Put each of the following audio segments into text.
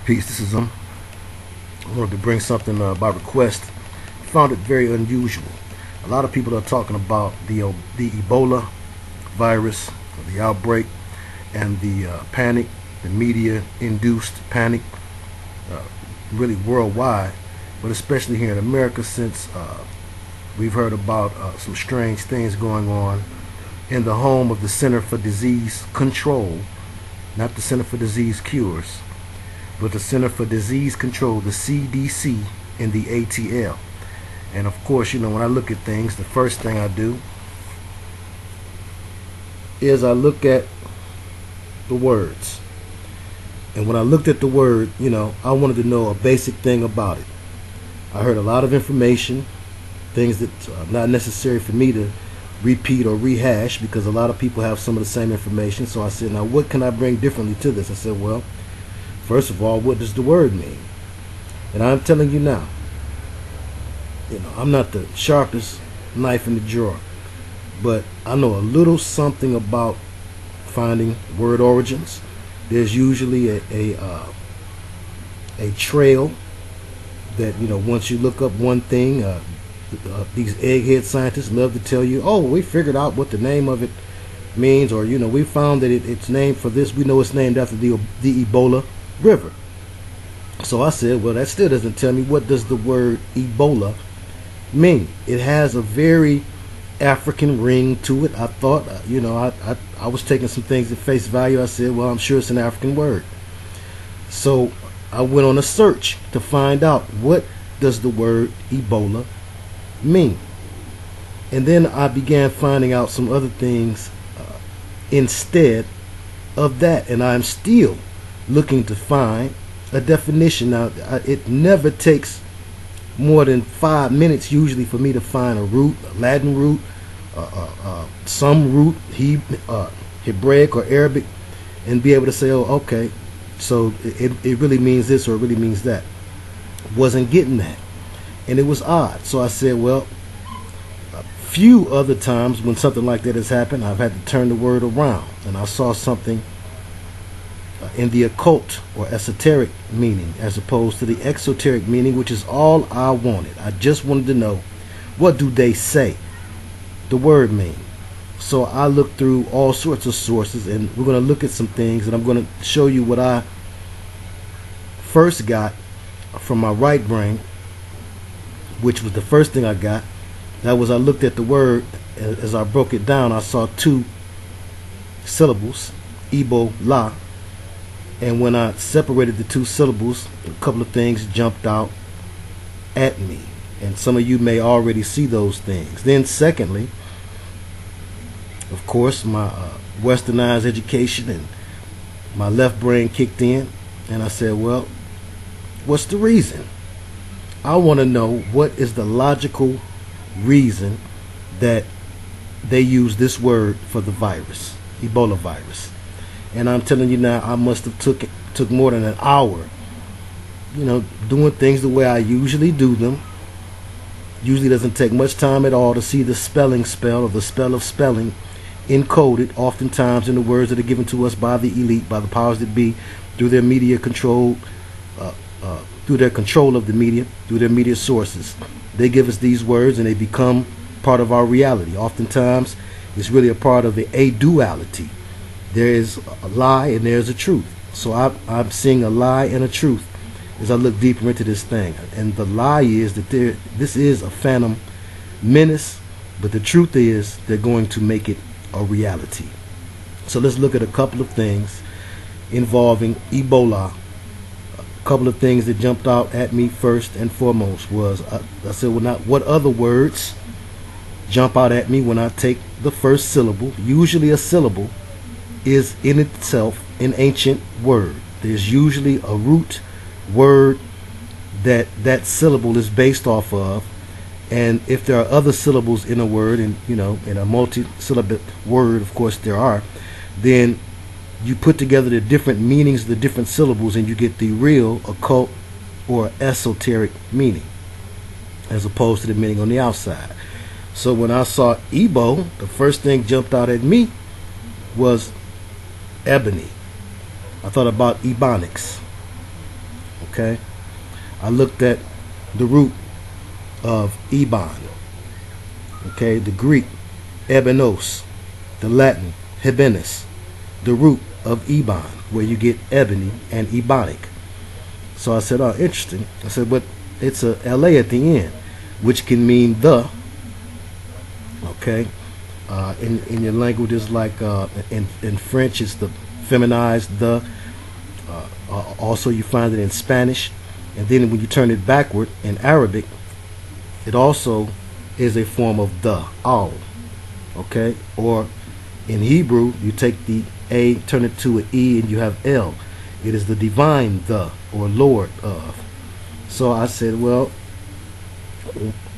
Peace. This is I wanted to bring something by request. Found it very unusual. A lot of people are talking about the Ebola virus, the outbreak, and the panic, the media-induced panic, really worldwide, but especially here in America, since we've heard about some strange things going on in the home of the Center for Disease Control, not the Center for Disease Cures, but the Center for Disease Control, the CDC, and the ATL. And of course, you know, when I look at things, the first thing I do is I look at the words. And when I looked at the word, you know, I wanted to know a basic thing about it. I heard a lot of information, things that are not necessary for me to repeat or rehash, because a lot of people have some of the same information. So I said, now what can I bring differently to this? I said, well, first of all, what does the word mean? And I'm telling you now, you know, I'm not the sharpest knife in the drawer, but I know a little something about finding word origins. There's usually a trail that, you know, once you look up one thing, these egghead scientists love to tell you, oh, we figured out what the name of it means, or, you know, we found that it's named for this. We know it's named after the Ebola River. So I said, well, that still doesn't tell me, what does the word Ebola mean? It has a very African ring to it. I thought, you know, I was taking some things at face value. I said, well, I'm sure it's an African word. So I went on a search to find out, what does the word Ebola mean? And then I began finding out some other things instead of that, and I'm still looking to find a definition. Now, it never takes more than 5 minutes usually for me to find a root, a Latin root, some root, Hebraic or Arabic, and be able to say, oh, okay, so it really means this, or it really means that. Wasn't getting that, and it was odd. So I said, well, a few other times when something like that has happened, I've had to turn the word around, and I saw something in the occult or esoteric meaning, as opposed to the exoteric meaning, which is all I wanted. I just wanted to know, what do they say the word mean? So I looked through all sorts of sources, and we're going to look at some things, and I'm going to show you what I first got from my right brain, which was the first thing I got. That was, I looked at the word. As I broke it down, I saw 2 syllables, Ebo-La. And when I separated the 2 syllables, a couple of things jumped out at me. And some of you may already see those things. Then secondly, of course, my westernized education and my left brain kicked in. And I said, well, what's the reason? I want to know, what is the logical reason that they use this word for the virus, Ebola virus. And I'm telling you now, I must have took more than an hour, you know, doing things the way I usually do them. Usually doesn't take much time at all to see the spelling spell, or the spell of spelling, encoded oftentimes in the words that are given to us by the elite, by the powers that be, through their media control, through their control of the media, through their media sources. They give us these words, and they become part of our reality. Oftentimes it's really a part of a duality. There is a lie and there's a truth. So I'm seeing a lie and a truth as I look deeper into this thing. And the lie is that this is a phantom menace, but the truth is they're going to make it a reality. So let's look at a couple of things involving Ebola. A couple of things that jumped out at me first and foremost was, I said, well, now, what other words jump out at me when I take the first syllable? Usually a syllable is in itself an ancient word. There's usually a root word that syllable is based off of, and if there are other syllables in a word, and you know, in a multi-syllable word, of course there are, then you put together the different meanings of the different syllables, and you get the real occult or esoteric meaning, as opposed to the meaning on the outside. So when I saw Ebo, the first thing jumped out at me was ebony. I thought about ebonics. Okay, I looked at the root of Ebon. Okay, the Greek ebenos, the Latin hebenus, the root of Ebon, where you get ebony and ebonic. So I said, oh, interesting. I said, but it's a LA at the end, which can mean the. Okay, in your languages, like in French, it's the feminized the. Also, you find it in Spanish, and then when you turn it backward in Arabic, it also is a form of the, al. Okay, or in Hebrew, you take the A, turn it to an E, and you have L. It is the divine the, or Lord of. So I said, well,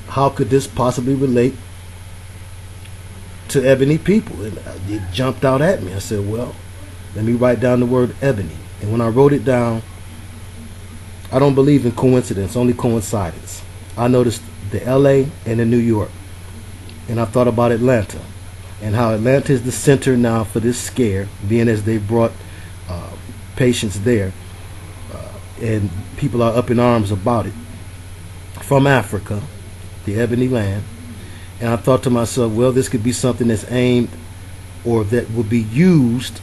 how could this possibly relate to ebony people? And it jumped out at me. I said, well, let me write down the word ebony. And when I wrote it down, I don't believe in coincidence, only coincidence. I noticed the LA and the New York. And I thought about Atlanta, and how Atlanta is the center now for this scare, being as they brought patients there, and people are up in arms about it, from Africa, the ebony land. And I thought to myself, well, this could be something that's aimed, or that would be used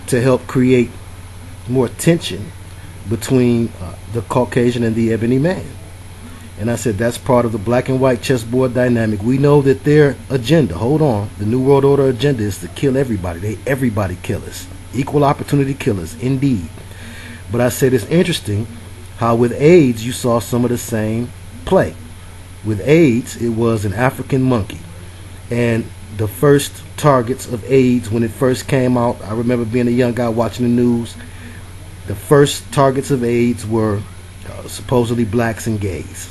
to help create more tension between the Caucasian and the ebony man. And I said, that's part of the black and white chessboard dynamic. We know that their agenda, hold on, the New World Order agenda is to kill everybody. They everybody killers, equal opportunity killers, indeed. But I said, it's interesting how with AIDS you saw some of the same play. With AIDS, it was an African monkey. And the first targets of AIDS, when it first came out, I remember being a young guy watching the news, the first targets of AIDS were supposedly blacks and gays.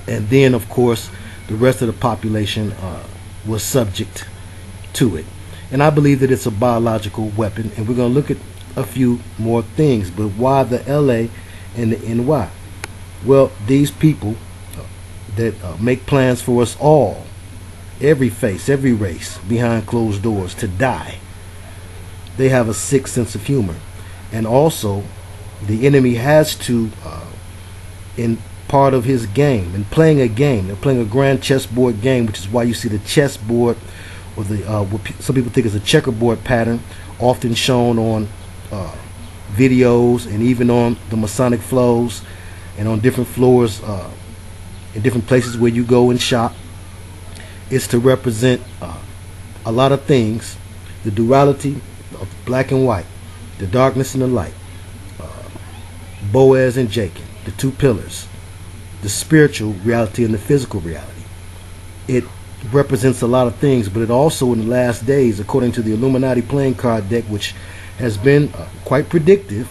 And then, of course, the rest of the population was subject to it. And I believe that it's a biological weapon, and we're going to look at a few more things. But why the LA and the NY? Well, these people that make plans for us all, every face, every race, behind closed doors, to die, they have a sick sense of humor. And also, the enemy has to, in part of his game, in playing a game, they're playing a grand chessboard game, which is why you see the chessboard, or the what some people think is a checkerboard pattern, often shown on videos and even on the Masonic flows and on different floors in different places where you go and shop. It's to represent a lot of things: the duality of black and white, the darkness and the light, Boaz and Jacob, the two pillars, the spiritual reality and the physical reality. It represents a lot of things, but it also, in the last days, according to the Illuminati playing card deck, which has been quite predictive,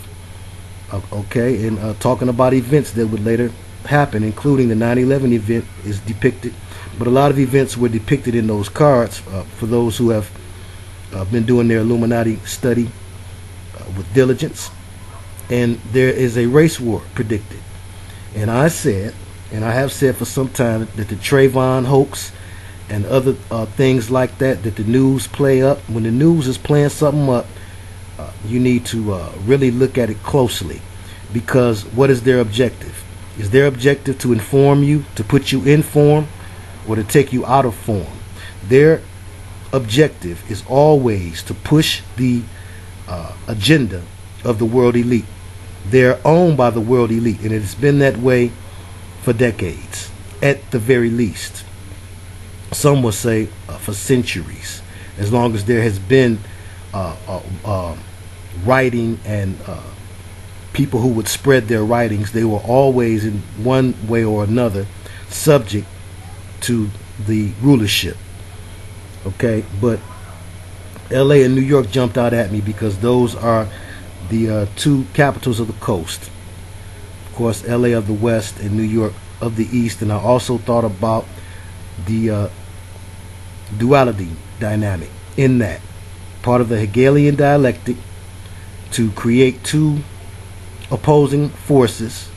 okay, and talking about events that would later happen, including the 9/11 event is depicted, but a lot of events were depicted in those cards for those who have been doing their Illuminati study with diligence. And there is a race war predicted. And I said, and I have said for some time, that the Trayvon hoax and other things like that, that the news play up. When the news is playing something up, you need to really look at it closely, because what is their objective? Is their objective to inform you, to put you in form, or to take you out of form? Their objective is always to push the agenda of the world elite. They're owned by the world elite, and it's been that way for decades, at the very least. Some will say for centuries, as long as there has been writing and people who would spread their writings. They were always, in one way or another, subject to the rulership. Okay, but LA and New York jumped out at me because those are the two capitals of the coast. Of course, LA of the west and New York of the east. And I also thought about the duality dynamic in that. Part of the Hegelian dialectic, to create two opposing forces,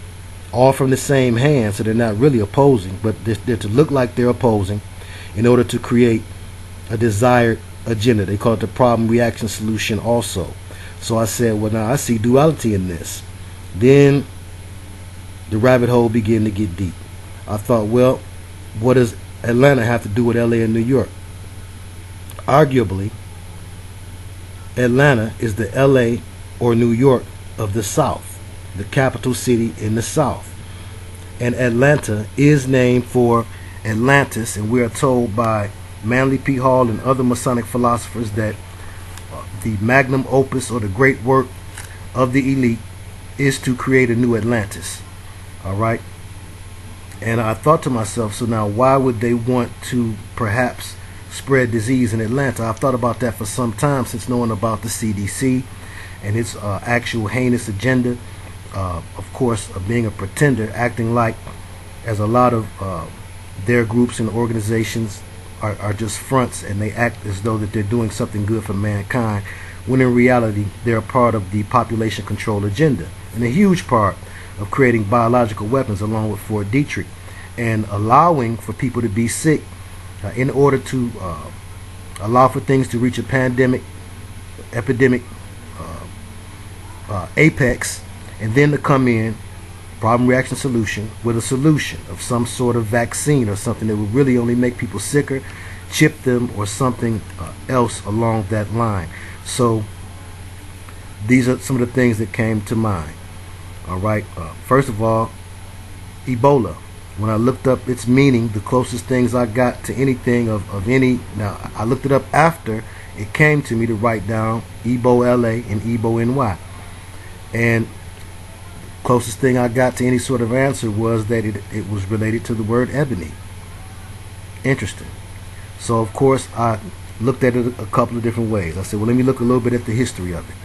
all from the same hand, so they're not really opposing, but they're to look like they're opposing in order to create a desired agenda. They call it the problem reaction solution also. So I said, well, now I see duality in this. Then the rabbit hole began to get deep. I thought, well, what does Atlanta have to do with LA and New York? Arguably, Atlanta is the LA or New York of the South, the capital city in the South. And Atlanta is named for Atlantis, and we are told by Manly P. Hall and other Masonic philosophers that the magnum opus, or the great work of the elite, is to create a new Atlantis. All right. And I thought to myself, so now why would they want to perhaps spread disease in Atlanta? I've thought about that for some time, since knowing about the CDC and its actual heinous agenda, of course, of being a pretender, acting like, as a lot of their groups and organizations are just fronts, and they act as though that they're doing something good for mankind, when in reality they're a part of the population control agenda, and a huge part of creating biological weapons, along with Fort Detrick, and allowing for people to be sick in order to allow for things to reach a epidemic apex, and then to come in, problem, reaction, solution, with a solution of some sort of vaccine or something that would really only make people sicker, chip them, or something else along that line. So these are some of the things that came to mind. All right. First of all, Ebola. When I looked up its meaning, the closest things I got to anything of any, now I looked it up after it came to me to write down EboLA and EboNY. And closest thing I got to any sort of answer was that it was related to the word ebony. Interesting. So of course I looked at it a couple of different ways. I said, well, let me look a little bit at the history of it.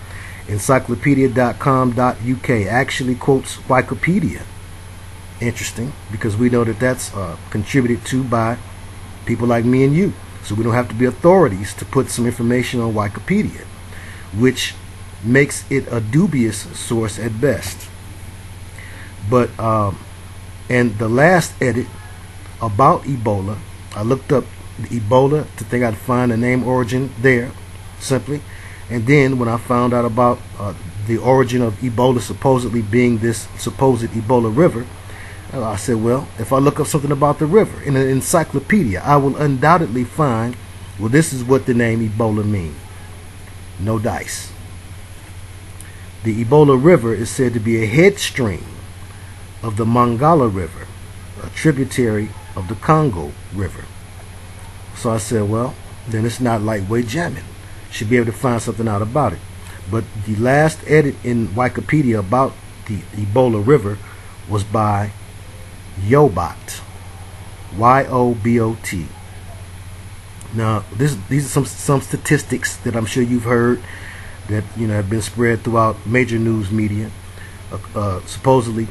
Encyclopedia.com.uk actually quotes Wikipedia. Interesting, because we know that that's contributed to by people like me and you. So we don't have to be authorities to put some information on Wikipedia, which makes it a dubious source at best. But and the last edit about Ebola, I looked up Ebola to think I'd find a name origin there, simply. And then when I found out about the origin of Ebola supposedly being this supposed Ebola river, I said, well, if I look up something about the river in an encyclopedia, I will undoubtedly find, well, this is what the name Ebola means. No dice. The Ebola River is said to be a headstream of the Mangala River, a tributary of the Congo River. So I said, well, then it's not lightweight jamming. Should be able to find something out about it. But the last edit in Wikipedia about the Ebola River was by Yobot, Y-O-B-O-T. Now, these are some statistics that I'm sure you've heard that have been spread throughout major news media. Supposedly,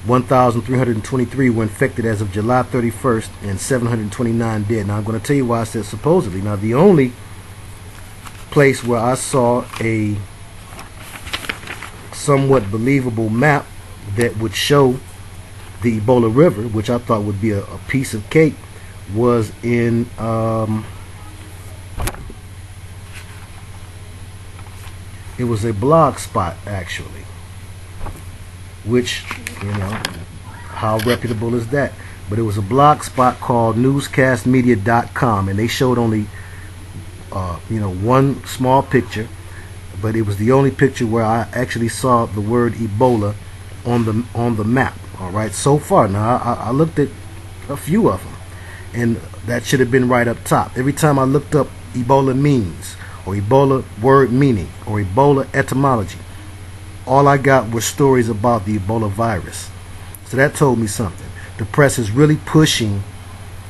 1,323 were infected as of July 31st, and 729 dead. Now, I'm going to tell you why I said supposedly. Now, the only place where I saw a somewhat believable map that would show the Ebola River, which I thought would be a piece of cake, was in it was a blog spot, actually, which, how reputable is that? But it was a blog spot called newscastmedia.com, and they showed only one small picture, but it was the only picture where I actually saw the word Ebola on the map. All right, so far. Now I looked at a few of them, and that should have been right up top. Every time I looked up Ebola means, or Ebola word meaning, or Ebola etymology, all I got were stories about the Ebola virus. So that told me something. The press is really pushing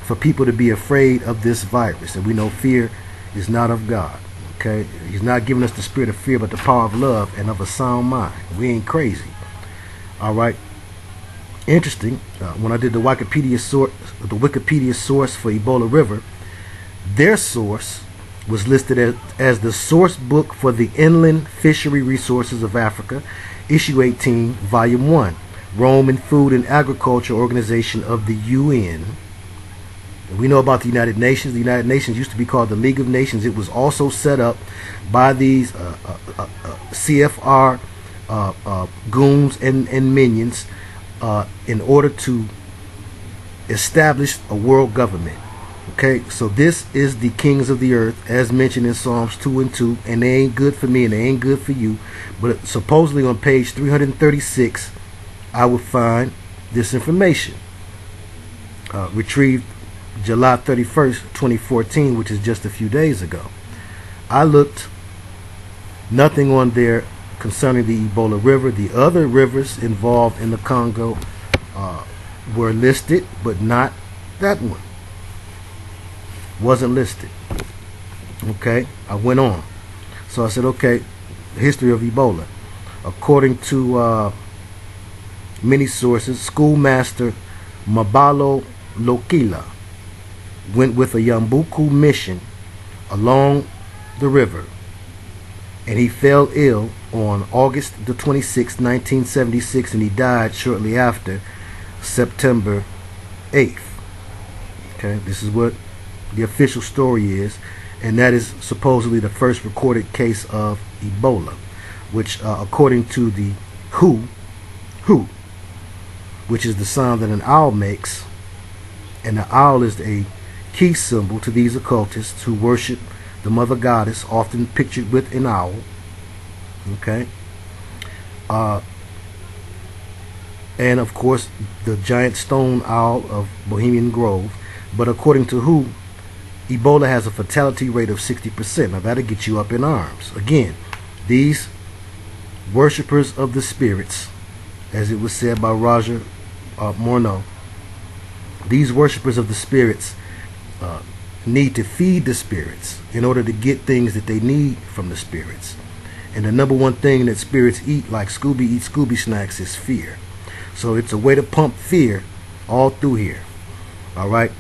for people to be afraid of this virus, and we know fear is not of God. Okay, He's not giving us the spirit of fear, but the power of love and of a sound mind. We ain't crazy. All right. Interesting. When I did the Wikipedia source for Ebola River, their source was listed as the source book for the Inland Fishery Resources of Africa, issue 18, volume 1, Rome and Food and Agriculture Organization of the UN. And we know about the United Nations. The United Nations used to be called the League of Nations. It was also set up by these CFR goons and minions in order to establish a world government. Okay, so this is the kings of the earth, as mentioned in Psalms 2 and 2, and they ain't good for me and they ain't good for you. But supposedly on page 336, I would find this information, retrieved July 31st, 2014, which is just a few days ago. I looked, nothing on there concerning the Ebola River. The other rivers involved in the Congo were listed, but not that one. Wasn't listed. Okay, I went on. So I said, okay, history of Ebola. According to many sources, schoolmaster Mabalo Lokila went with a Yambuku mission along the river, and he fell ill on August the 26th, 1976, and he died shortly after, September 8th. Okay, this is what the official story is, and that is supposedly the first recorded case of Ebola, which according to the WHO, which is the sound that an owl makes, and the owl is a key symbol to these occultists who worship the mother goddess, often pictured with an owl. Okay, and of course the giant stone owl of Bohemian Grove. But according to WHO, Ebola has a fatality rate of 60%. Now that'll get you up in arms. Again, these worshippers of the spirits, as it was said by Roger Morneau, these worshippers of the spirits need to feed the spirits in order to get things that they need from the spirits. And the number one thing that spirits eat, like Scooby eats Scooby snacks, is fear. So it's a way to pump fear all through here. All right.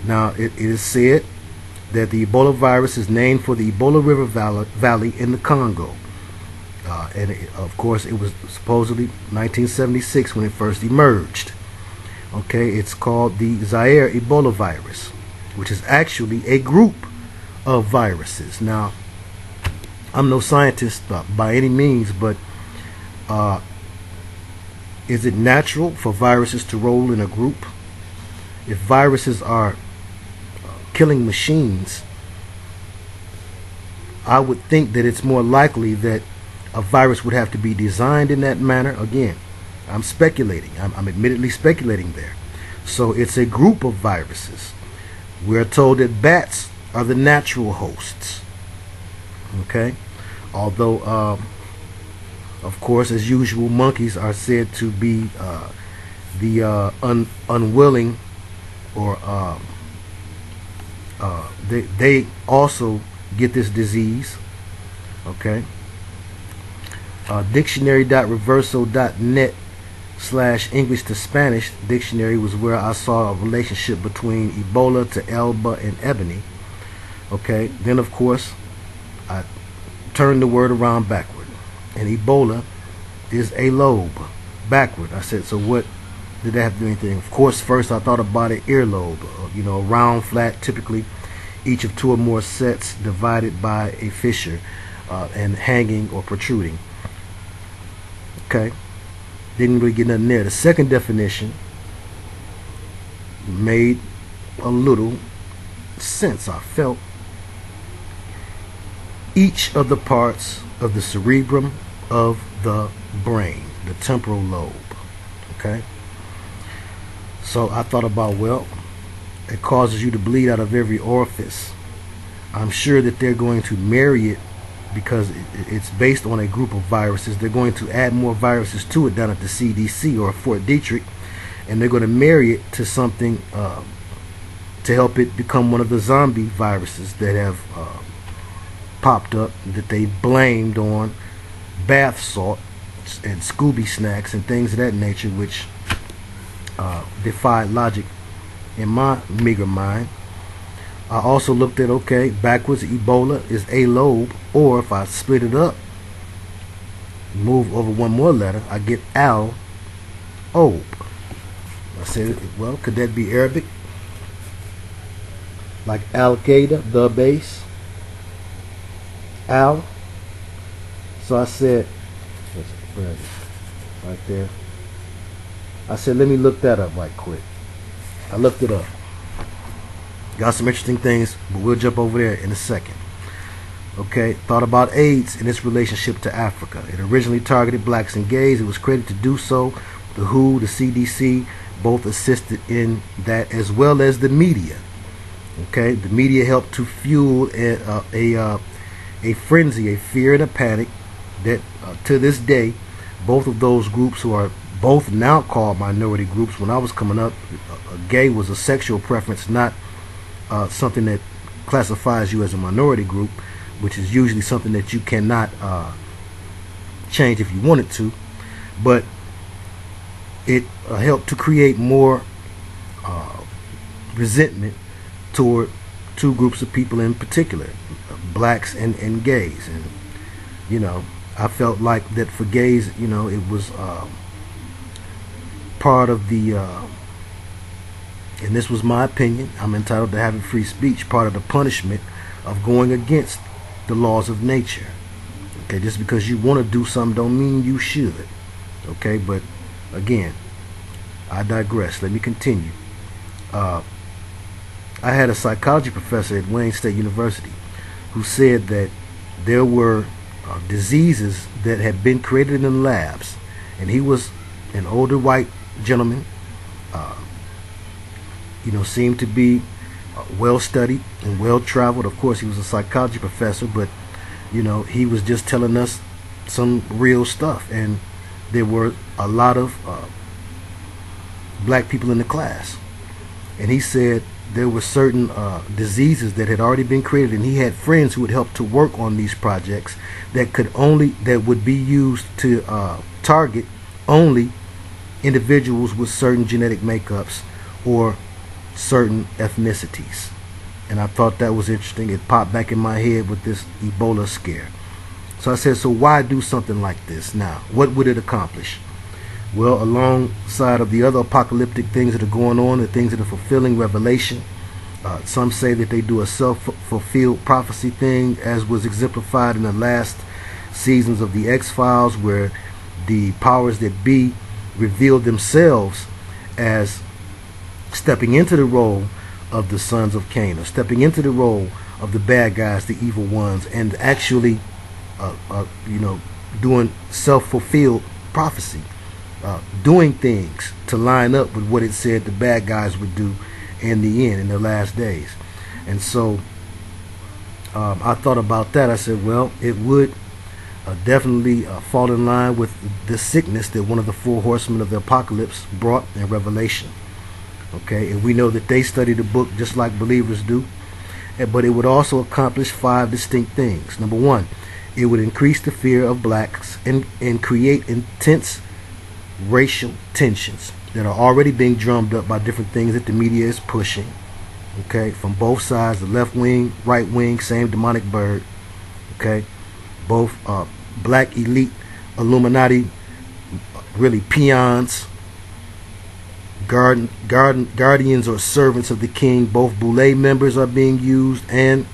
Now it is said that the Ebola virus is named for the Ebola River Valley in the Congo. And of course it was supposedly 1976 when it first emerged. Okay, it's called the Zaire Ebola virus, which is actually a group of viruses. Now, I'm no scientist by any means, but is it natural for viruses to roll in a group? If viruses are killing machines, I would think that it's more likely that a virus would have to be designed in that manner. Again, I'm speculating. I'm admittedly speculating there. So it's a group of viruses. We're told that bats are the natural hosts. Okay? Although, of course, as usual, monkeys are said to be the unwilling, or they also get this disease. Okay? Dictionary.reverso.net/English to Spanish dictionary was where I saw a relationship between Ebola to Elba and ebony. Okay, then of course I turned the word around backward, and Ebola is a lobe backward. I said, so what did that have to do anything? Of course, first I thought about an earlobe, round, flat, typically each of two or more sets divided by a fissure and hanging or protruding. Okay, didn't really get nothing there. The second definition made a little sense, I felt. Each of the parts of the cerebrum of the brain, the temporal lobe. Okay, so I thought about, well, it causes you to bleed out of every orifice. I'm sure that they're going to marry it, because it's based on a group of viruses. They're going to add more viruses to it down at the CDC or Fort Detrick, and they're going to marry it to something to help it become one of the zombie viruses that have popped up, that they blamed on bath salt and Scooby snacks and things of that nature, which defied logic in my meager mind. I also looked at, okay, backwards, Ebola is a lobe, or if I split it up, move over one more letter, I get al-ob. I said, well, could that be Arabic? Like Al-Qaeda, the base? Al? So I said, Where is it? Right there. I said, let me look that up right quick. I looked it up. Got some interesting things, but we'll jump over there in a second. Okay, thought about AIDS and its relationship to Africa. It originally targeted blacks and gays. It was credited to do so. The WHO, the CDC, both assisted in that, as well as the media. Okay, the media helped to fuel a frenzy, a fear and a panic that to this day, both of those groups, who are both now called minority groups, when I was coming up, gay was a sexual preference, not something that classifies you as a minority group, which is usually something that you cannot change if you wanted to. But it helped to create more resentment toward two groups of people in particular, blacks and gays. And you know, I felt like that for gays, you know, it was part of the and this was my opinion, I'm entitled to having free speech, part of the punishment of going against the laws of nature. Okay, just because you want to do something don't mean you should. Okay, but again, I digress. Let me continue. I had a psychology professor at Wayne State University who said that there were diseases that had been created in the labs, and he was an older white gentleman, you know, seemed to be well studied and well traveled. Of course, he was a psychology professor, but you know, he was just telling us some real stuff, and there were a lot of black people in the class, and he said there were certain diseases that had already been created, and he had friends who would help to work on these projects that would be used to target only individuals with certain genetic makeups or certain ethnicities. And I thought that was interesting. It popped back in my head with this Ebola scare. So I said, so why do something like this now? What would it accomplish? Well, alongside of the other apocalyptic things that are going on, the things that are fulfilling Revelation, some say that they do a self-fulfilled prophecy thing, as was exemplified in the last seasons of the X-Files, where the powers that be revealed themselves as stepping into the role of the sons of Cain, or stepping into the role of the bad guys, the evil ones, and actually you know, doing self-fulfilled prophecy, doing things to line up with what it said the bad guys would do in the end, in the last days. And so I thought about that. I said, well, it would definitely fall in line with the sickness that one of the four horsemen of the apocalypse brought in Revelation. Okay, and we know that they study the book just like believers do, but it would also accomplish 5 distinct things. Number 1, it would increase the fear of blacks and create intense racial tensions that are already being drummed up by different things that the media is pushing. Okay, from both sides, the left wing, right wing, same demonic bird. Okay, both black elite, illuminati, really peons, guardians or servants of the king. Both EboLA members are being used, and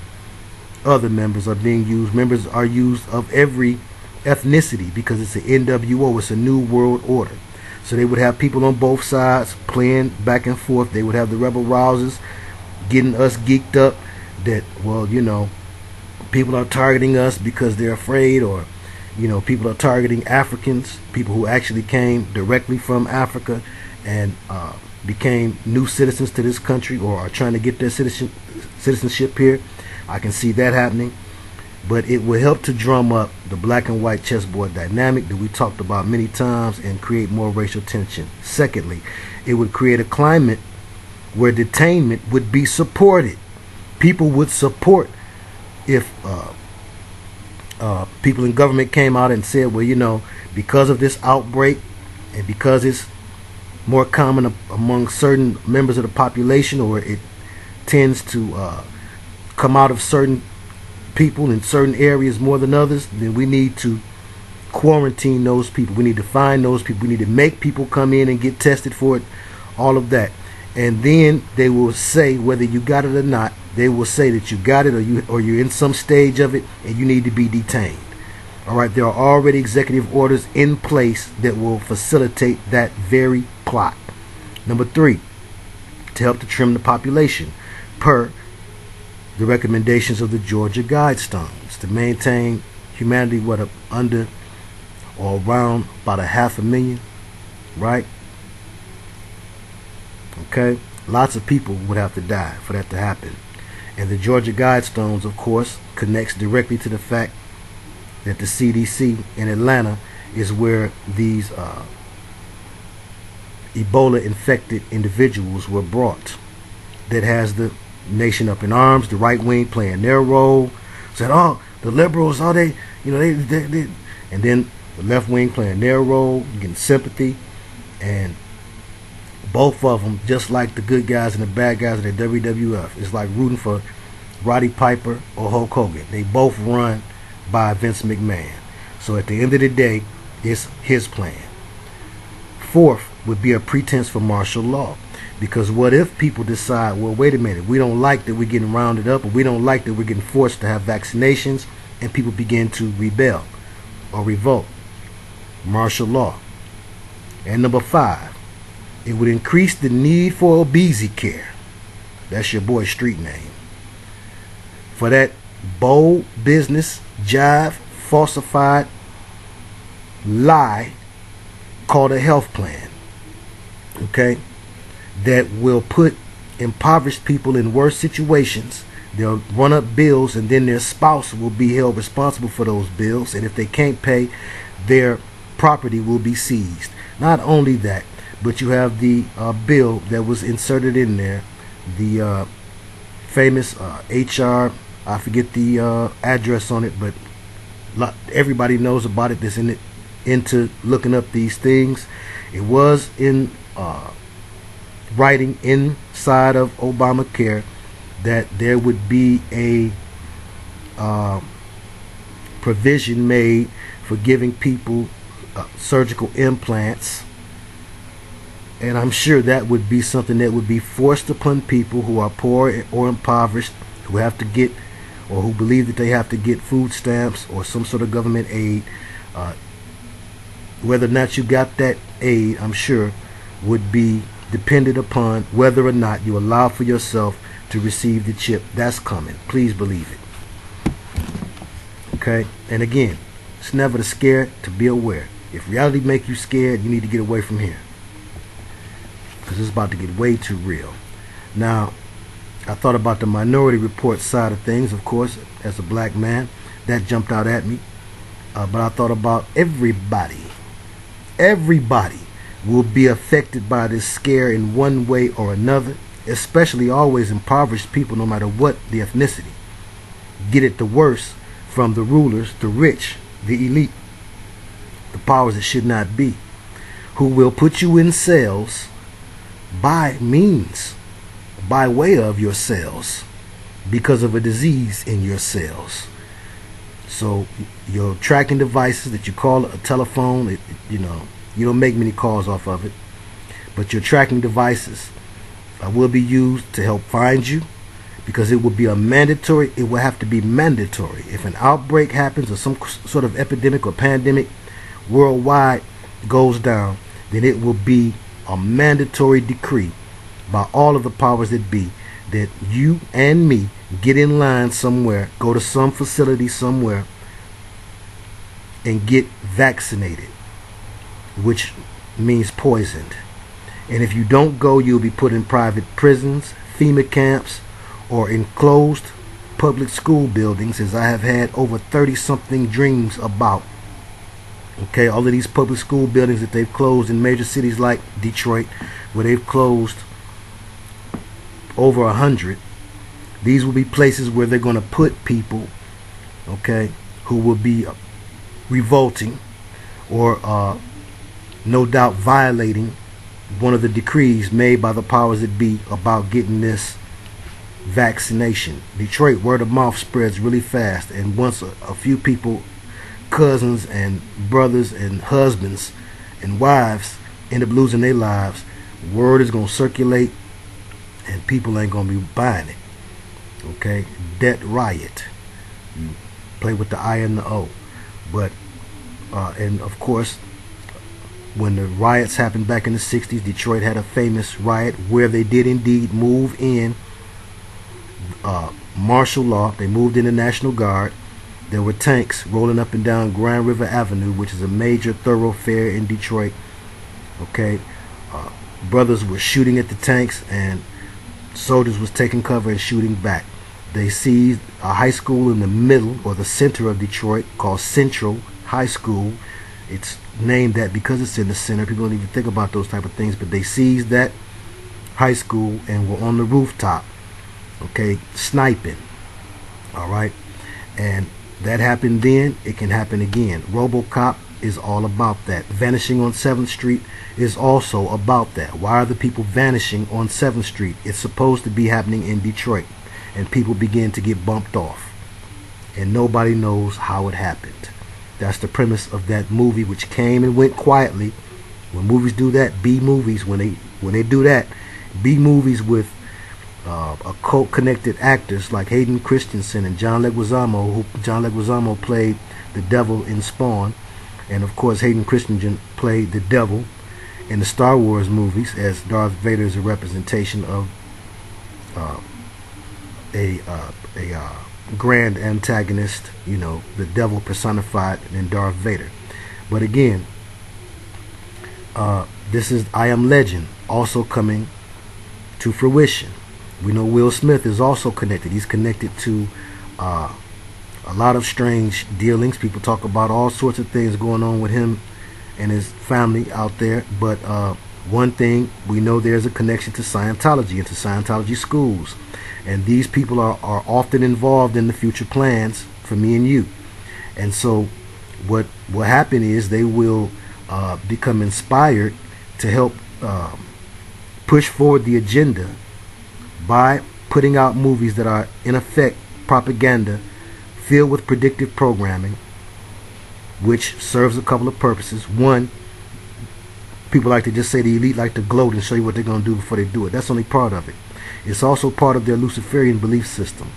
other members are being used. Members are used of every ethnicity, because it's an NWO, it's a new world order. So they would have people on both sides playing back and forth. They would have the rebel rousers getting us geeked up that, well, you know, people are targeting us because they're afraid, or you know, people are targeting Africans, people who actually came directly from Africa and became new citizens to this country, or are trying to get their citizenship here. I can see that happening. But it will help to drum up the black and white chessboard dynamic that we talked about many times and create more racial tension. Secondly, it would create a climate where detainment would be supported. People would support if people in government came out and said, well, you know, because of this outbreak and because it's more common among certain members of the population, or it tends to come out of certain people in certain areas more than others, then we need to quarantine those people. We need to find those people. We need to make people come in and get tested for it, all of that. And then they will say, whether you got it or not, they will say that you got it, or you're in some stage of it and you need to be detained. All right, there are already executive orders in place that will facilitate that very plot. Number 3, to help to trim the population, per the recommendations of the Georgia Guidestones, to maintain humanity under or around about 500,000, right? Okay, lots of people would have to die for that to happen. And the Georgia Guidestones, of course, connects directly to the fact that the CDC in Atlanta is where these Ebola infected individuals were brought. That has the nation up in arms, the right wing playing their role, said, oh, the liberals, oh, they, and then the left wing playing their role, getting sympathy, and both of them, just like the good guys and the bad guys of the WWF, it's like rooting for Roddy Piper or Hulk Hogan. They both run by Vince McMahon. So at the end of the day, it's his plan. 4th would be a pretense for martial law. Because what if people decide, well, wait a minute, we don't like that we're getting rounded up, or we don't like that we're getting forced to have vaccinations, and people begin to rebel or revolt. Martial law. And number 5, it would increase the need for obesity care. That's your boy's street name. For that bold business, jive, falsified lie called a health plan. Okay? That will put impoverished people in worse situations. They'll run up bills, and then their spouse will be held responsible for those bills. And if they can't pay, their property will be seized. Not only that, but you have the bill that was inserted in there, the famous HR, I forget the address on it, but everybody knows about it that's into looking up these things. It was in writing inside of Obamacare that there would be a provision made for giving people surgical implants. And I'm sure that would be something that would be forced upon people who are poor or impoverished, who have to get, or who believe that they have to get food stamps or some sort of government aid. Whether or not you got that aid, I'm sure, would be dependent upon whether or not you allow for yourself to receive the chip. That's coming. Please believe it. Okay? And again, it's never to scare, to be aware. If reality make you scared, you need to get away from here, because it's about to get way too real. Now, I thought about the Minority Report side of things, of course, as a black man. That jumped out at me. But I thought about everybody. Everybody will be affected by this scare in one way or another, especially always impoverished people, no matter what the ethnicity. Get it the worst from the rulers, the rich, the elite, the powers that should not be, who will put you in cells by way of your cells, because of a disease in your cells. So your tracking devices that you call a telephone, you don't make many calls off of it, but your tracking devices will be used to help find you, because it will be it will have to be mandatory. If an outbreak happens, or some sort of epidemic or pandemic worldwide goes down, then it will be a mandatory decree by all of the powers that be that you and me get in line somewhere, go to some facility somewhere, and get vaccinated, which means poisoned. And if you don't go, you'll be put in private prisons, FEMA camps, or enclosed public school buildings, as I have had over 30-something dreams about. Okay, all of these public school buildings that they've closed in major cities like Detroit, where they've closed over 100. These will be places where they're going to put people, okay, who will be revolting or no doubt violating one of the decrees made by the powers that be about getting this vaccination. Detroit, word of mouth spreads really fast, and once a few people, cousins and brothers and husbands and wives, end up losing their lives, word is going to circulate, and people ain't going to be buying it. Okay, debt riot. You play with the I and the O. But and of course, when the riots happened back in the 60s, Detroit had a famous riot where they did indeed move in martial law. They moved in the National Guard. There were tanks rolling up and down Grand River Avenue, which is a major thoroughfare in Detroit. Okay, brothers were shooting at the tanks, and soldiers was taking cover and shooting back. They seized a high school in the middle, or the center of Detroit, called Central High School. It's named that because it's in the center. People don't even think about those type of things, but they seized that high school and were on the rooftop, okay, sniping. All right, and that happened then. It can happen again. RoboCop is all about that. Vanishing on 7th Street is also about that. Why are the people vanishing on 7th Street? It's supposed to be happening in Detroit, and people begin to get bumped off, and nobody knows how it happened. That's the premise of that movie, which came and went quietly. When movies do that, B movies, when they do that, B movies with occult connected actors like Hayden Christensen and John Leguizamo, John Leguizamo played the devil in Spawn, and of course Hayden Christensen played the devil in the Star Wars movies, as Darth Vader is a representation of a grand antagonist, you know, the devil personified in Darth Vader. But again, this is I Am Legend also coming to fruition. We know Will Smith is also connected. He's connected to a lot of strange dealings. People talk about all sorts of things going on with him and his family out there. But one thing we know, there's a connection to Scientology and to Scientology schools. And these people are often involved in the future plans for me and you. And so what will happen is they will become inspired to help push forward the agenda by putting out movies that are in effect propaganda filled with predictive programming, which serves a couple of purposes. One, people like to just say the elite like to gloat and show you what they're going to do before they do it. That's only part of it. It's also part of their Luciferian belief system.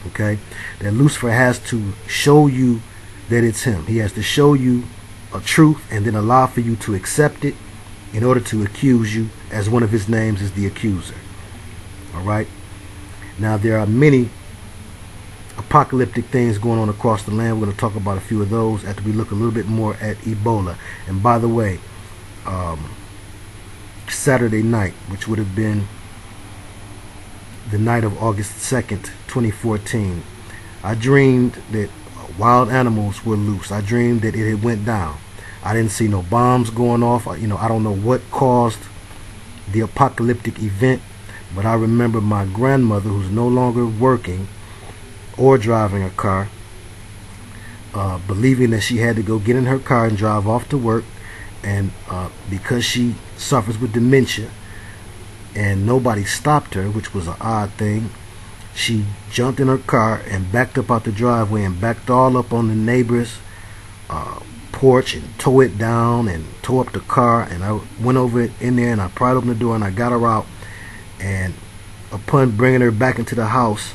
Okay, that Lucifer has to show you that it's him. He has to show you a truth and then allow for you to accept it in order to accuse you, as one of his names is the accuser. All right. Now there are many apocalyptic things going on across the land. We're going to talk about a few of those after we look a little bit more at Ebola. And by the way, Saturday night, which would have been the night of August 2nd, 2014, I dreamed that wild animals were loose. I dreamed that it had went down. I didn't see no bombs going off. You know, I don't know what caused the apocalyptic event, but I remember my grandmother, who's no longer working or driving a car, believing that she had to go get in her car and drive off to work, and because she suffers with dementia and nobody stopped her, which was an odd thing, she jumped in her car and backed up out the driveway and backed all up on the neighbor's porch and tore it down and tore up the car. And I went over in there and I pried open the door and I got her out, and upon bringing her back into the house,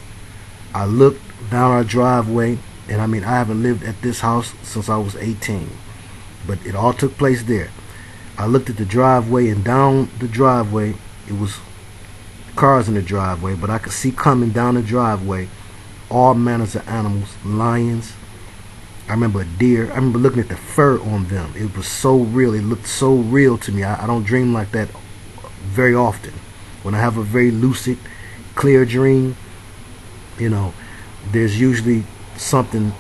I looked down our driveway, and I mean, I haven't lived at this house since I was 18, but it all took place there. I looked at the driveway, and down the driveway, it was cars in the driveway, but I could see coming down the driveway all manners of animals, lions. I remember a deer. I remember looking at the fur on them. It was so real. It looked so real to me. I don't dream like that very often. When I have a very lucid, clear dream, you know, there's usually something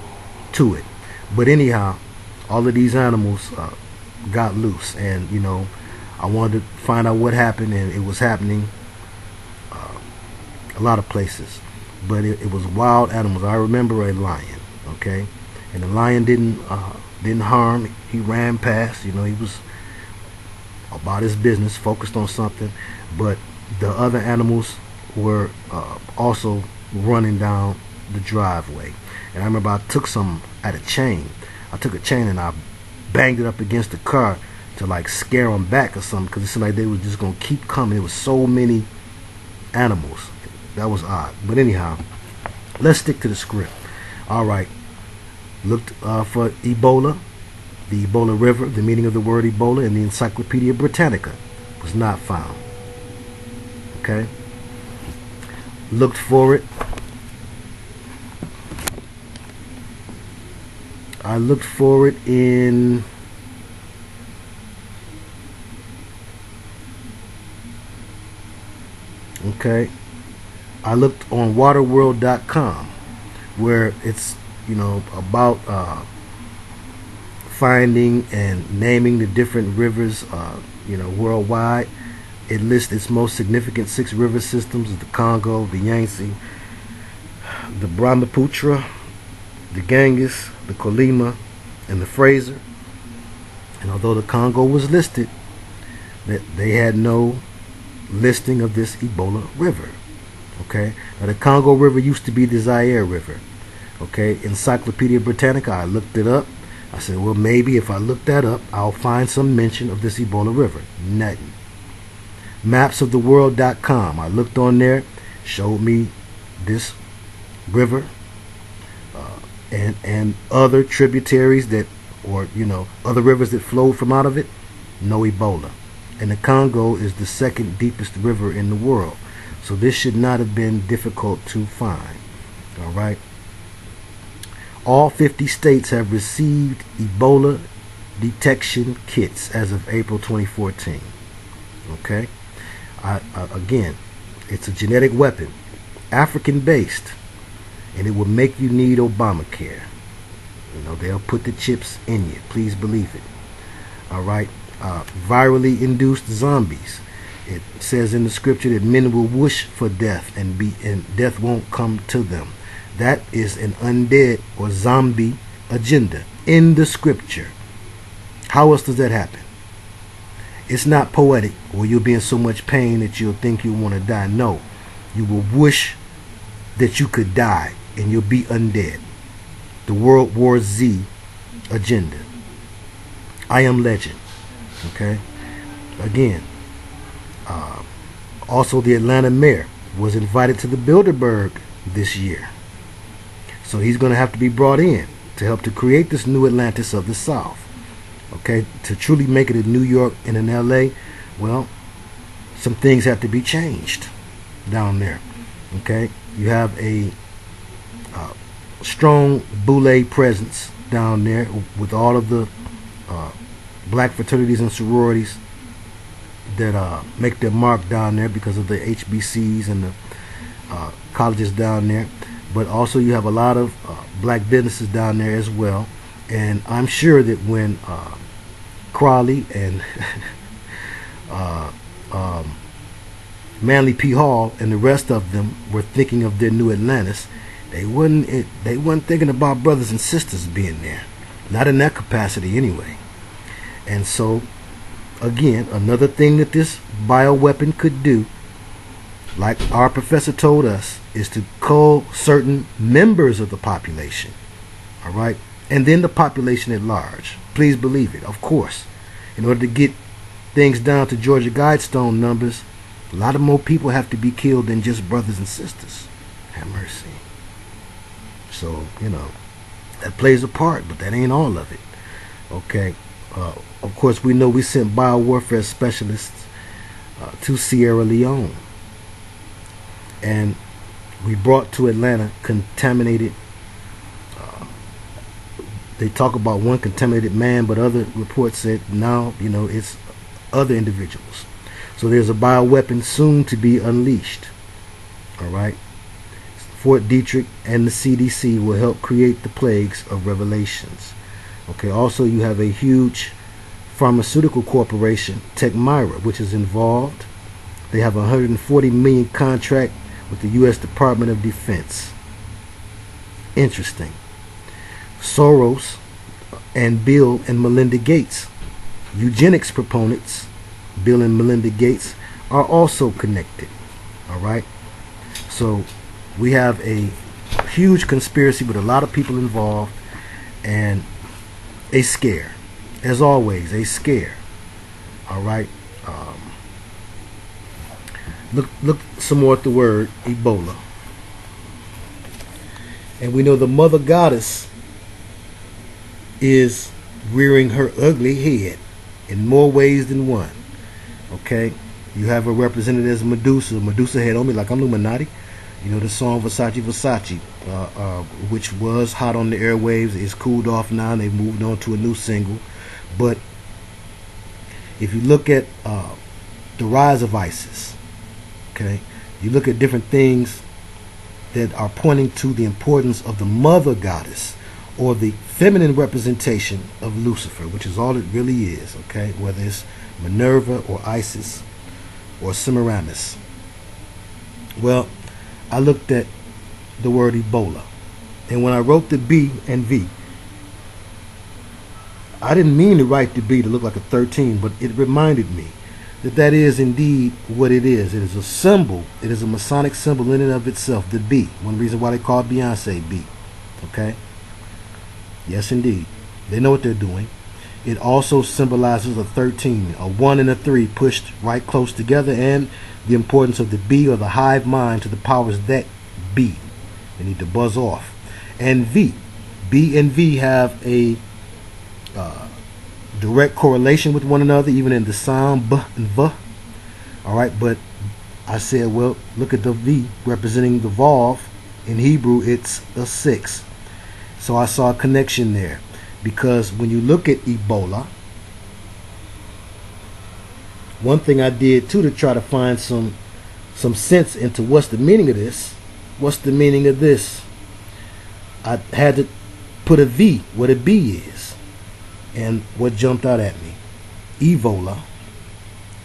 to it. But anyhow, all of these animals got loose, and you know, I wanted to find out what happened, and it was happening a lot of places, but it was wild animals. I remember a lion, okay, and the lion didn't harm. He ran past, you know, he was about his business, focused on something, but the other animals were also running down the driveway. And I remember I took some at a chain. I took a chain and I banged it up against the car to like scare them back or something, because it seemed like they were just going to keep coming. It was so many animals. That was odd. But anyhow, let's stick to the script. All right. Looked for Ebola, the Ebola River, the meaning of the word Ebola in the Encyclopedia Britannica. Was not found. Okay. Looked for it. I looked for it in I looked on waterworld.com, where it's, you know, about finding and naming the different rivers, you know, worldwide. It lists its most significant 6 river systems: the Congo, the Yangtze, the Brahmaputra, the Ganges, the Colima, and the Fraser. And although the Congo was listed, that they had no listing of this Ebola River. Okay, now the Congo River used to be the Zaire River. Okay, Encyclopedia Britannica, I looked it up. I said, well, maybe if I look that up, I'll find some mention of this Ebola River. Nothing. Mapsoftheworld.com, I looked on there, showed me this river and other tributaries that, or, you know, other rivers that flowed from out of it. No Ebola. And the Congo is the 2nd deepest river in the world. So this should not have been difficult to find. All right. All 50 states have received Ebola detection kits as of April 2014. Okay. Again, it's a genetic weapon, African-based, and it will make you need Obamacare. You know, they'll put the chips in you. Please believe it. All right. Virally induced zombies. It says in the scripture that men will wish for death and death won't come to them. That is an undead or zombie agenda in the scripture. How else does that happen? It's not poetic, or you'll be in so much pain that you'll think you want to die. No, you will wish that you could die and you'll be undead. The World War Z agenda. I am legend. Okay. Again, also the Atlanta mayor was invited to the Bilderberg this year. So he's going to have to be brought in to help to create this new Atlantis of the South. Okay, to truly make it a New York and an LA, well, some things have to be changed down there. Okay, you have a strong boule presence down there with all of the black fraternities and sororities that make their mark down there because of the HBCs and the colleges down there. But also you have a lot of black businesses down there as well. And I'm sure that when Crowley and Manly P. Hall and the rest of them were thinking of their new Atlantis, they weren't thinking about brothers and sisters being there. Not in that capacity anyway. And so, again, another thing that this bioweapon could do, like our professor told us, is to cull certain members of the population. All right? And then the population at large. Please believe it, of course. In order to get things down to Georgia Guidestone numbers, a lot of more people have to be killed than just brothers and sisters. Have mercy. So, you know, that plays a part, but that ain't all of it. Okay. Of course, we know we sent biowarfare specialists to Sierra Leone. And we brought to Atlanta contaminated. They talk about one contaminated man, but other reports said now, you know, it's other individuals. So there's a bioweapon soon to be unleashed. All right. Fort Detrick and the CDC will help create the plagues of revelations. Okay. Also, you have a huge pharmaceutical corporation, Techmira, which is involved. They have a $140 million contract with the U.S. Department of Defense. Interesting. Soros and Bill and Melinda Gates, eugenics proponents, Bill and Melinda Gates, are also connected. All right. So we have a huge conspiracy with a lot of people involved and a scare. As always, a scare. All right. Look some more at the word Ebola. And we know the mother goddess is rearing her ugly head in more ways than one. Okay, you have her represented as Medusa. Medusa head on me like I'm Illuminati. You know the song Versace Versace, which was hot on the airwaves, is cooled off now, and they've moved on to a new single. But if you look at the rise of ISIS, okay, you look at different things that are pointing to the importance of the mother goddess, or the feminine representation of Lucifer, which is all it really is, okay, whether it's Minerva or Isis or Semiramis. Well, I looked at the word Ebola, and when I wrote the B and V, I didn't mean to write the B to look like a 13, but it reminded me that that is indeed what it is. It is a symbol. It is a Masonic symbol in and of itself, the B. One reason why they call Beyonce B. Okay? Yes, indeed. They know what they're doing. It also symbolizes a 13, a 1 and a 3 pushed right close together, and the importance of the B, or the hive mind, to the powers that be. They need to buzz off. And V. B and V have a direct correlation with one another, even in the sound B and V. Alright, but I said, well, look at the V representing the Vav. In Hebrew, it's a 6. So I saw a connection there, because when you look at Ebola, one thing I did too to try to find some sense into what's the meaning of this, what's the meaning of this, I had to put a V, what a B is, and what jumped out at me, EboLA,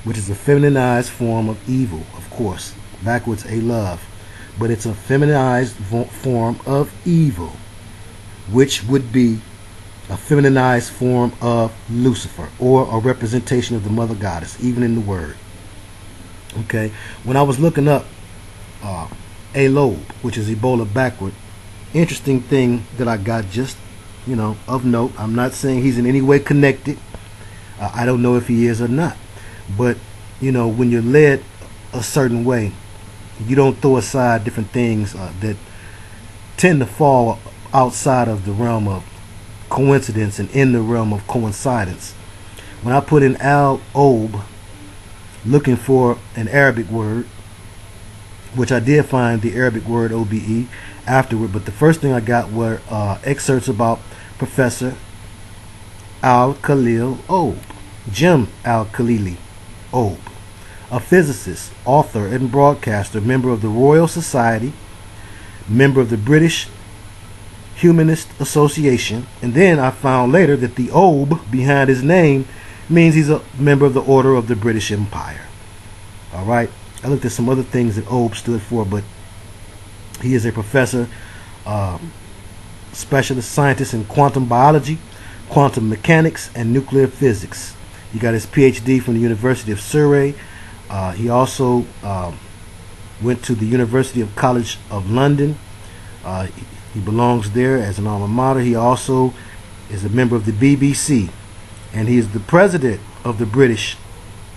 which is a feminized form of evil, of course, backwards a love, but it's a feminized form of evil, which would be a feminized form of Lucifer, or a representation of the mother goddess, even in the word. Okay, when I was looking up Elob, which is Ebola backward, interesting thing that I got, just, you know, of note. I'm not saying he's in any way connected. I don't know if he is or not, but you know, when you're led a certain way, you don't throw aside different things that tend to fall outside of the realm of coincidence and in the realm of coincidence. When I put in Al-Ob, looking for an Arabic word, which I did find the Arabic word OBE afterward, but the first thing I got were excerpts about Professor Al-Khalil Ob, Jim Al-Khalili Ob, a physicist, author, and broadcaster, member of the Royal Society, member of the British Humanist Association. And then I found later that the Ob behind his name means he's a member of the Order of the British Empire. Alright, I looked at some other things that Ob stood for, but he is a professor, specialist scientist in quantum biology, quantum mechanics, and nuclear physics. He got his PhD from the University of Surrey. He also went to the University of College of London. He belongs there as an alma mater. He also is a member of the BBC, and he is the president of the British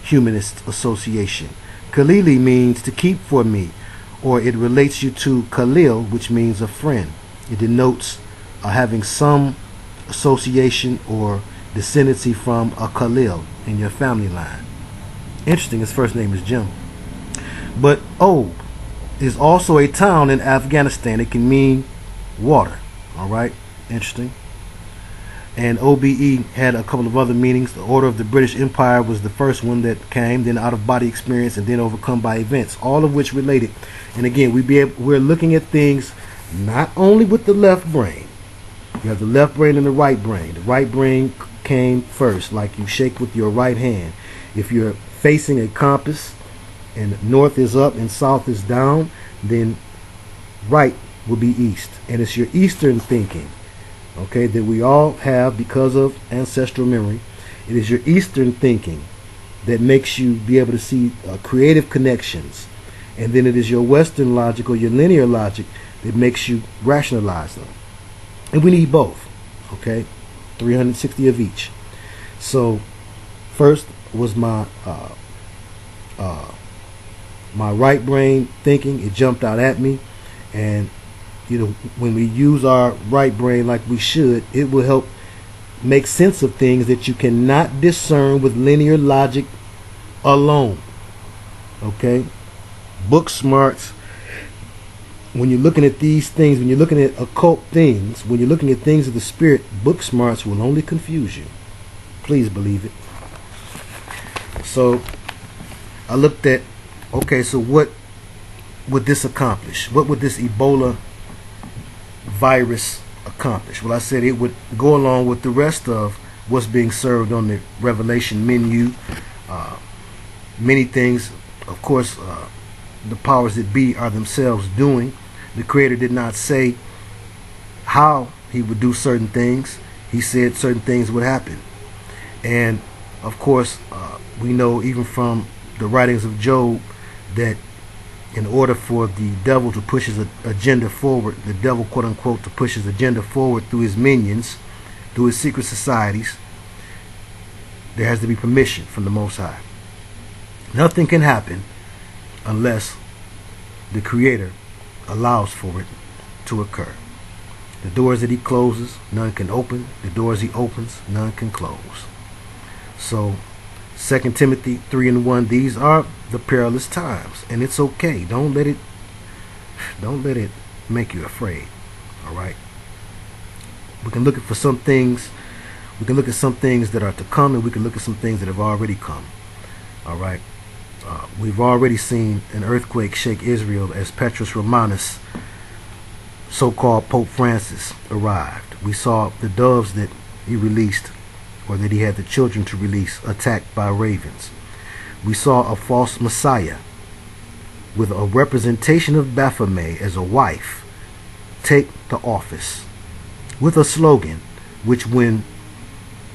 Humanist Association. Khalili means to keep for me, or it relates you to Khalil, which means a friend. It denotes having some association or descendancy from a Khalil in your family line. Interesting, his first name is Jim. But Ob is also a town in Afghanistan. It can mean water. Alright, interesting. And OBE had a couple of other meanings. The Order of the British Empire was the first one that came, then out-of-body experience, and then overcome by events, all of which related. And again, we're looking at things not only with the left brain. You have the left brain and the right brain. The right brain came first, like you shake with your right hand. If you're facing a compass and north is up and south is down, then right will be east. And it's your eastern thinking, okay, that we all have because of ancestral memory. It is your eastern thinking that makes you be able to see creative connections. And then it is your western logic, or your linear logic, that makes you rationalize them. And we need both, okay, 360 of each. So first was my my right brain thinking. It jumped out at me, and you know, when we use our right brain like we should, it will help make sense of things that you cannot discern with linear logic alone. Okay? Book smarts. When you're looking at these things, when you're looking at occult things, when you're looking at things of the spirit, book smarts will only confuse you. Please believe it. So I looked at, okay, so what would this accomplish? What would this Ebola virus accomplish? Well, I said it would go along with the rest of what's being served on the Revelation menu. Many things, of course, the powers that be are themselves doing. The Creator did not say how he would do certain things. He said certain things would happen. And of course, we know even from the writings of Job that in order for the devil to push his agenda forward, the devil, quote unquote, to push his agenda forward through his minions, through his secret societies, there has to be permission from the Most High. Nothing can happen unless the Creator allows for it to occur. The doors that he closes, none can open. The doors he opens, none can close. So 2 Timothy 3:1, these are the perilous times, and it's okay. Don't let it make you afraid. All right. We can look for some things. We can look at some things that are to come, and we can look at some things that have already come. All right. We've already seen an earthquake shake Israel as Petrus Romanus, so-called Pope Francis, arrived. We saw the doves that he released, or that he had the children to release, attacked by ravens. We saw a false Messiah with a representation of Baphomet as a wife take the office with a slogan which, when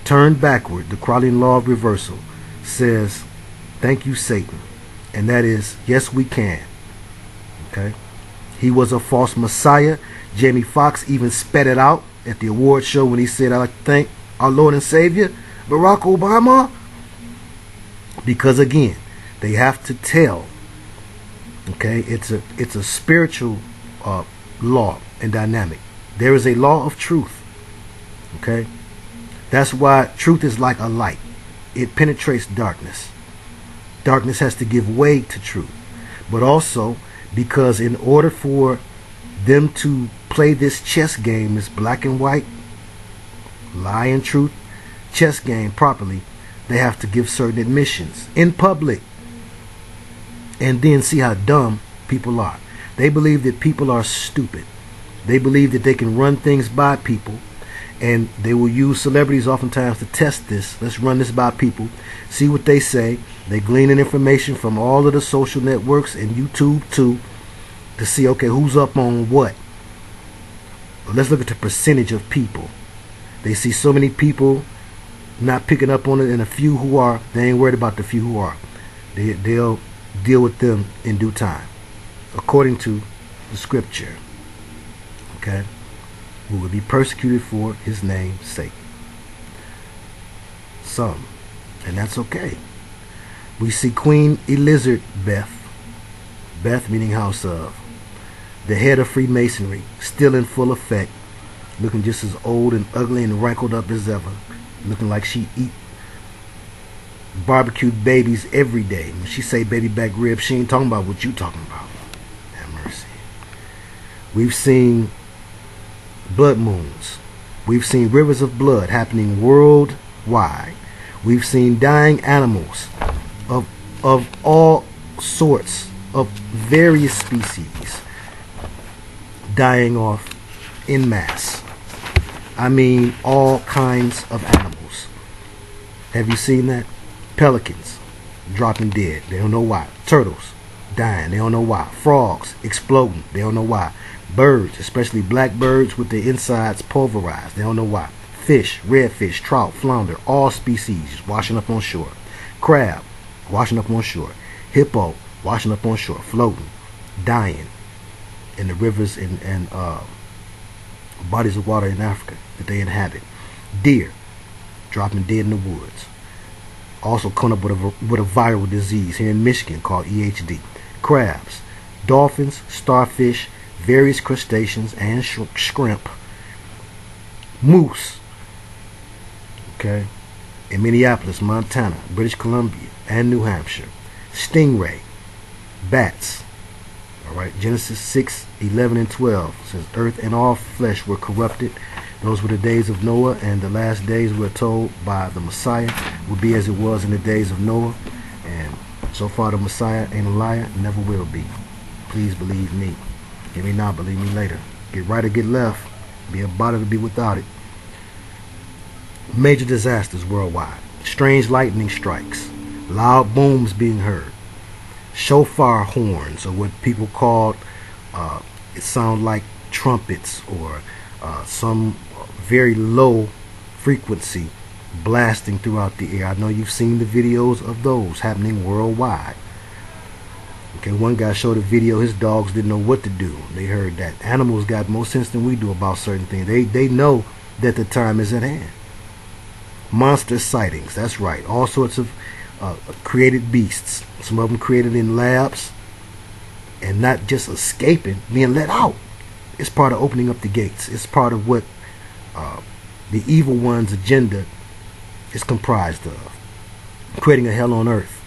turned backward, the Crowleyan law of reversal says, "Thank you, Satan." And that is, yes, we can. Okay? He was a false Messiah. Jamie Foxx even sped it out at the award show when he said, "I'd like to thank our Lord and Savior, Barack Obama." Because again, they have to tell. Okay? It's a spiritual law and dynamic. There is a law of truth. Okay? That's why truth is like a light. It penetrates darkness. Darkness has to give way to truth. But also, because in order for them to play this chess game, this black and white, lie and truth chess game properly, they have to give certain admissions in public. And then see how dumb people are. They believe that people are stupid. They believe that they can run things by people. And they will use celebrities oftentimes to test this. Let's run this by people. See what they say. They glean in information from all of the social networks and YouTube too, to see, okay, who's up on what. Well, let's look at the percentage of people. They see so many people not picking up on it, and a few who are, they ain't worried about the few who are. They'll deal with them in due time, according to the scripture. Okay? Who will be persecuted for his name's sake. Some. And that's okay. We see Queen Elizabeth, Beth meaning house of, the head of Freemasonry, still in full effect, looking just as old and ugly and wrinkled up as ever, looking like she eat barbecued babies every day. When she say baby back ribs, she ain't talking about what you talking about. Have mercy. We've seen blood moons. We've seen rivers of blood happening worldwide. We've seen dying animals of all sorts, of various species, dying off en masse. I mean, all kinds of animals. Have you seen that? Pelicans dropping dead. They don't know why. Turtles dying. They don't know why. Frogs exploding. They don't know why. Birds, especially black birds with their insides pulverized. They don't know why. Fish, redfish, trout, flounder, all species washing up on shore. Crab washing up on shore. Hippo washing up on shore, floating, dying in the rivers and bodies of water in Africa that they inhabit. Deer dropping dead in the woods. Also coming up with a viral disease here in Michigan called EHD. Crabs, dolphins, starfish, various crustaceans and shrimp, moose Okay? In Minneapolis, Montana, British Columbia, and New Hampshire. Stingray, bats. Alright, Genesis 6, 11 and 12 says, earth and all flesh were corrupted. Those were the days of Noah, and the last days we're told by the Messiah will be as it was in the days of Noah. And so far the Messiah ain't a liar, never will be. Please believe me. Give me now, believe me later. Get right or get left. Be about it or be without it. Major disasters worldwide. Strange lightning strikes. Loud booms being heard. Shofar horns, or what people call, it sounds like trumpets, or some very low frequency blasting throughout the air. I know you've seen the videos of those happening worldwide. Okay, one guy showed a video, his dogs didn't know what to do. They heard that. Animals got more sense than we do about certain things. They know that the time is at hand. Monster sightings, that's right. All sorts of created beasts. Some of them created in labs, and not just escaping, being let out. It's part of opening up the gates. It's part of what the evil one's agenda is comprised of. Creating a hell on earth.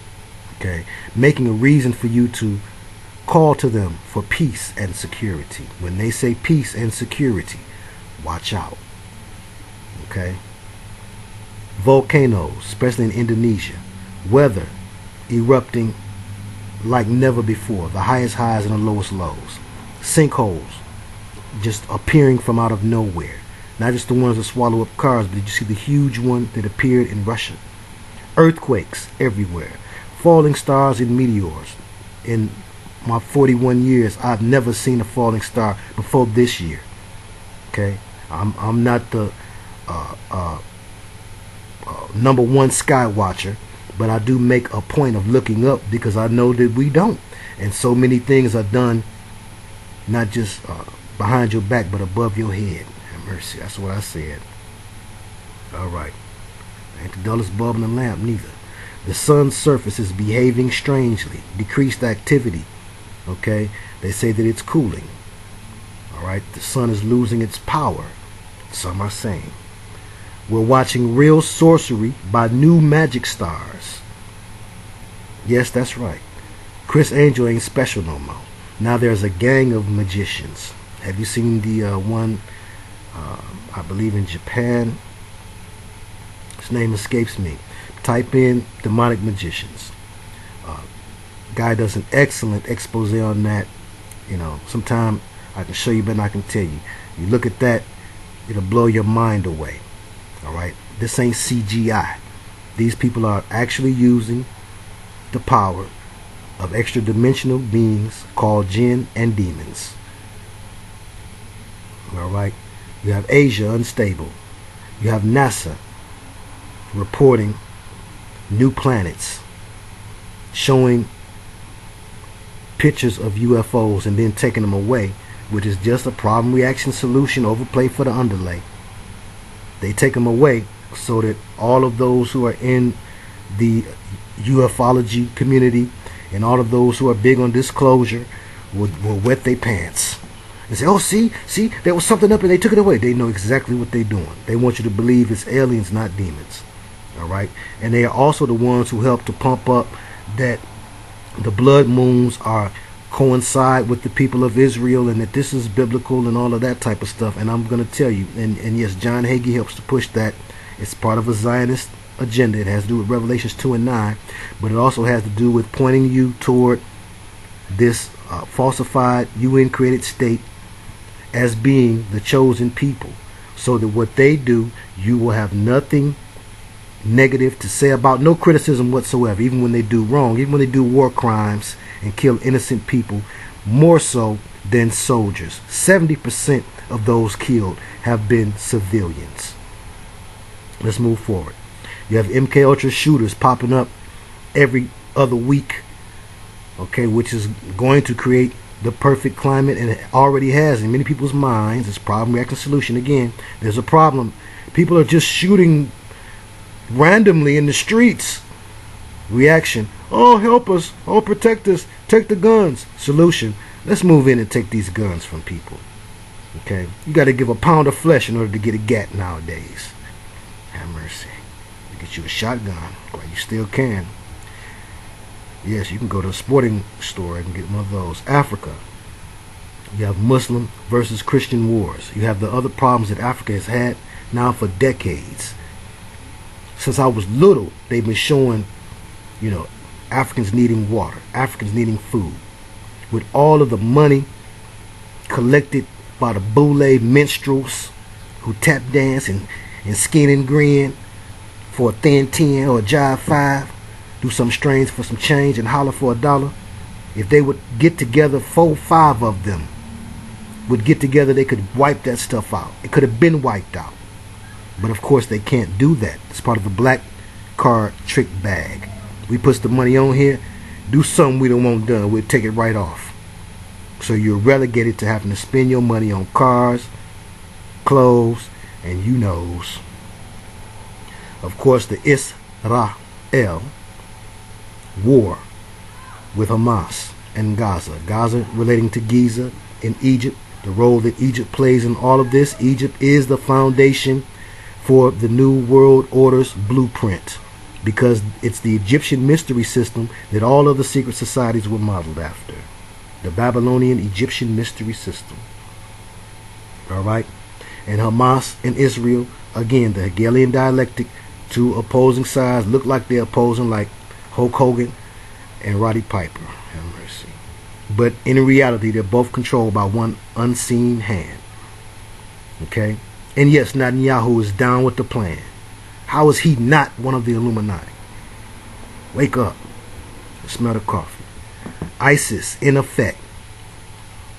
Okay, making a reason for you to call to them for peace and security. When they say peace and security, watch out. Okay. Volcanoes, especially in Indonesia. Weather erupting like never before. The highest highs and the lowest lows. Sinkholes just appearing from out of nowhere. Not just the ones that swallow up cars, but did you see the huge one that appeared in Russia? Earthquakes everywhere. Falling stars and meteors. In my 41 years, I've never seen a falling star before this year. Okay, I'm not the number one sky watcher, but I do make a point of looking up because I know that we don't. And so many things are done not just behind your back, but above your head. Have mercy. That's what I said. Alright. Ain't the dullest bulb in the lamp neither. The sun's surface is behaving strangely. Decreased activity. Okay? They say that it's cooling. Alright? The sun is losing its power. Some are saying. We're watching real sorcery by new magic stars. Yes, that's right. Chris Angel ain't special no more. Now there's a gang of magicians. Have you seen the one, I believe in Japan? His name escapes me. Type in demonic magicians. Guy does an excellent expose on that. You know, sometime I can show you better than I can tell you. You look at that, it'll blow your mind away. Alright, this ain't CGI. These people are actually using the power of extra dimensional beings called jinn and demons. Alright, you have Asia unstable. You have NASA reporting new planets, showing pictures of UFOs and then taking them away, which is just a problem reaction solution overplay for the underlay. They take them away so that all of those who are in the ufology community and all of those who are big on disclosure will wet their pants and say, oh, see, there was something up and they took it away. They know exactly what they're doing. They want you to believe it's aliens, not demons. All right? And they are also the ones who help to pump up that the blood moons are coincide with the people of Israel and that this is biblical and all of that type of stuff. And I'm going to tell you, and yes, John Hagee helps to push that. It's part of a Zionist agenda. It has to do with Revelations 2 and 9, but it also has to do with pointing you toward this falsified UN created state as being the chosen people, so that what they do, you will have nothing negative to say about, no criticism whatsoever, even when they do wrong, even when they do war crimes and kill innocent people, more so than soldiers. 70% of those killed have been civilians. Let's move forward. You have MK Ultra shooters popping up every other week, okay, which is going to create the perfect climate, and it already has in many people's minds. It's problem reaction solution. Again, there's a problem. People are just shooting randomly in the streets. Reaction, oh, help us, oh, protect us, take the guns. Solution, let's move in and take these guns from people. Okay, you got to give a pound of flesh in order to get a gat nowadays. Have mercy. Get you a shotgun. Well, you still can. Yes, you can go to a sporting store and get one of those. Africa. You have Muslim versus Christian wars. You have the other problems that Africa has had now for decades. Since I was little, they've been showing, you know, Africans needing water, Africans needing food. With all of the money collected by the boule minstrels who tap dance and skin and grin for a thin 10 or a jive 5, do some strains for some change and holler for $1. If they would get together, 4, 5 of them would get together, they could wipe that stuff out. It could have been wiped out. But of course they can't do that. It's part of the black card trick bag. We put the money on here, do something we don't want done, we'll take it right off. So you're relegated to having to spend your money on cars, clothes, and you knows. Of course, the Israel war with Hamas and Gaza. Gaza relating to Giza in Egypt, the role that Egypt plays in all of this. Egypt is the foundation for the New World Order's blueprint, because it's the Egyptian mystery system that all of the secret societies were modeled after. The Babylonian Egyptian mystery system. Alright? And Hamas and Israel, again, the Hegelian dialectic, two opposing sides, look like they're opposing, like Hulk Hogan and Roddy Piper. Have mercy. But in reality, they're both controlled by one unseen hand. Okay? And yes, Netanyahu is down with the plan. How is he not one of the Illuminati? Wake up. Smell the coffee. ISIS, in effect.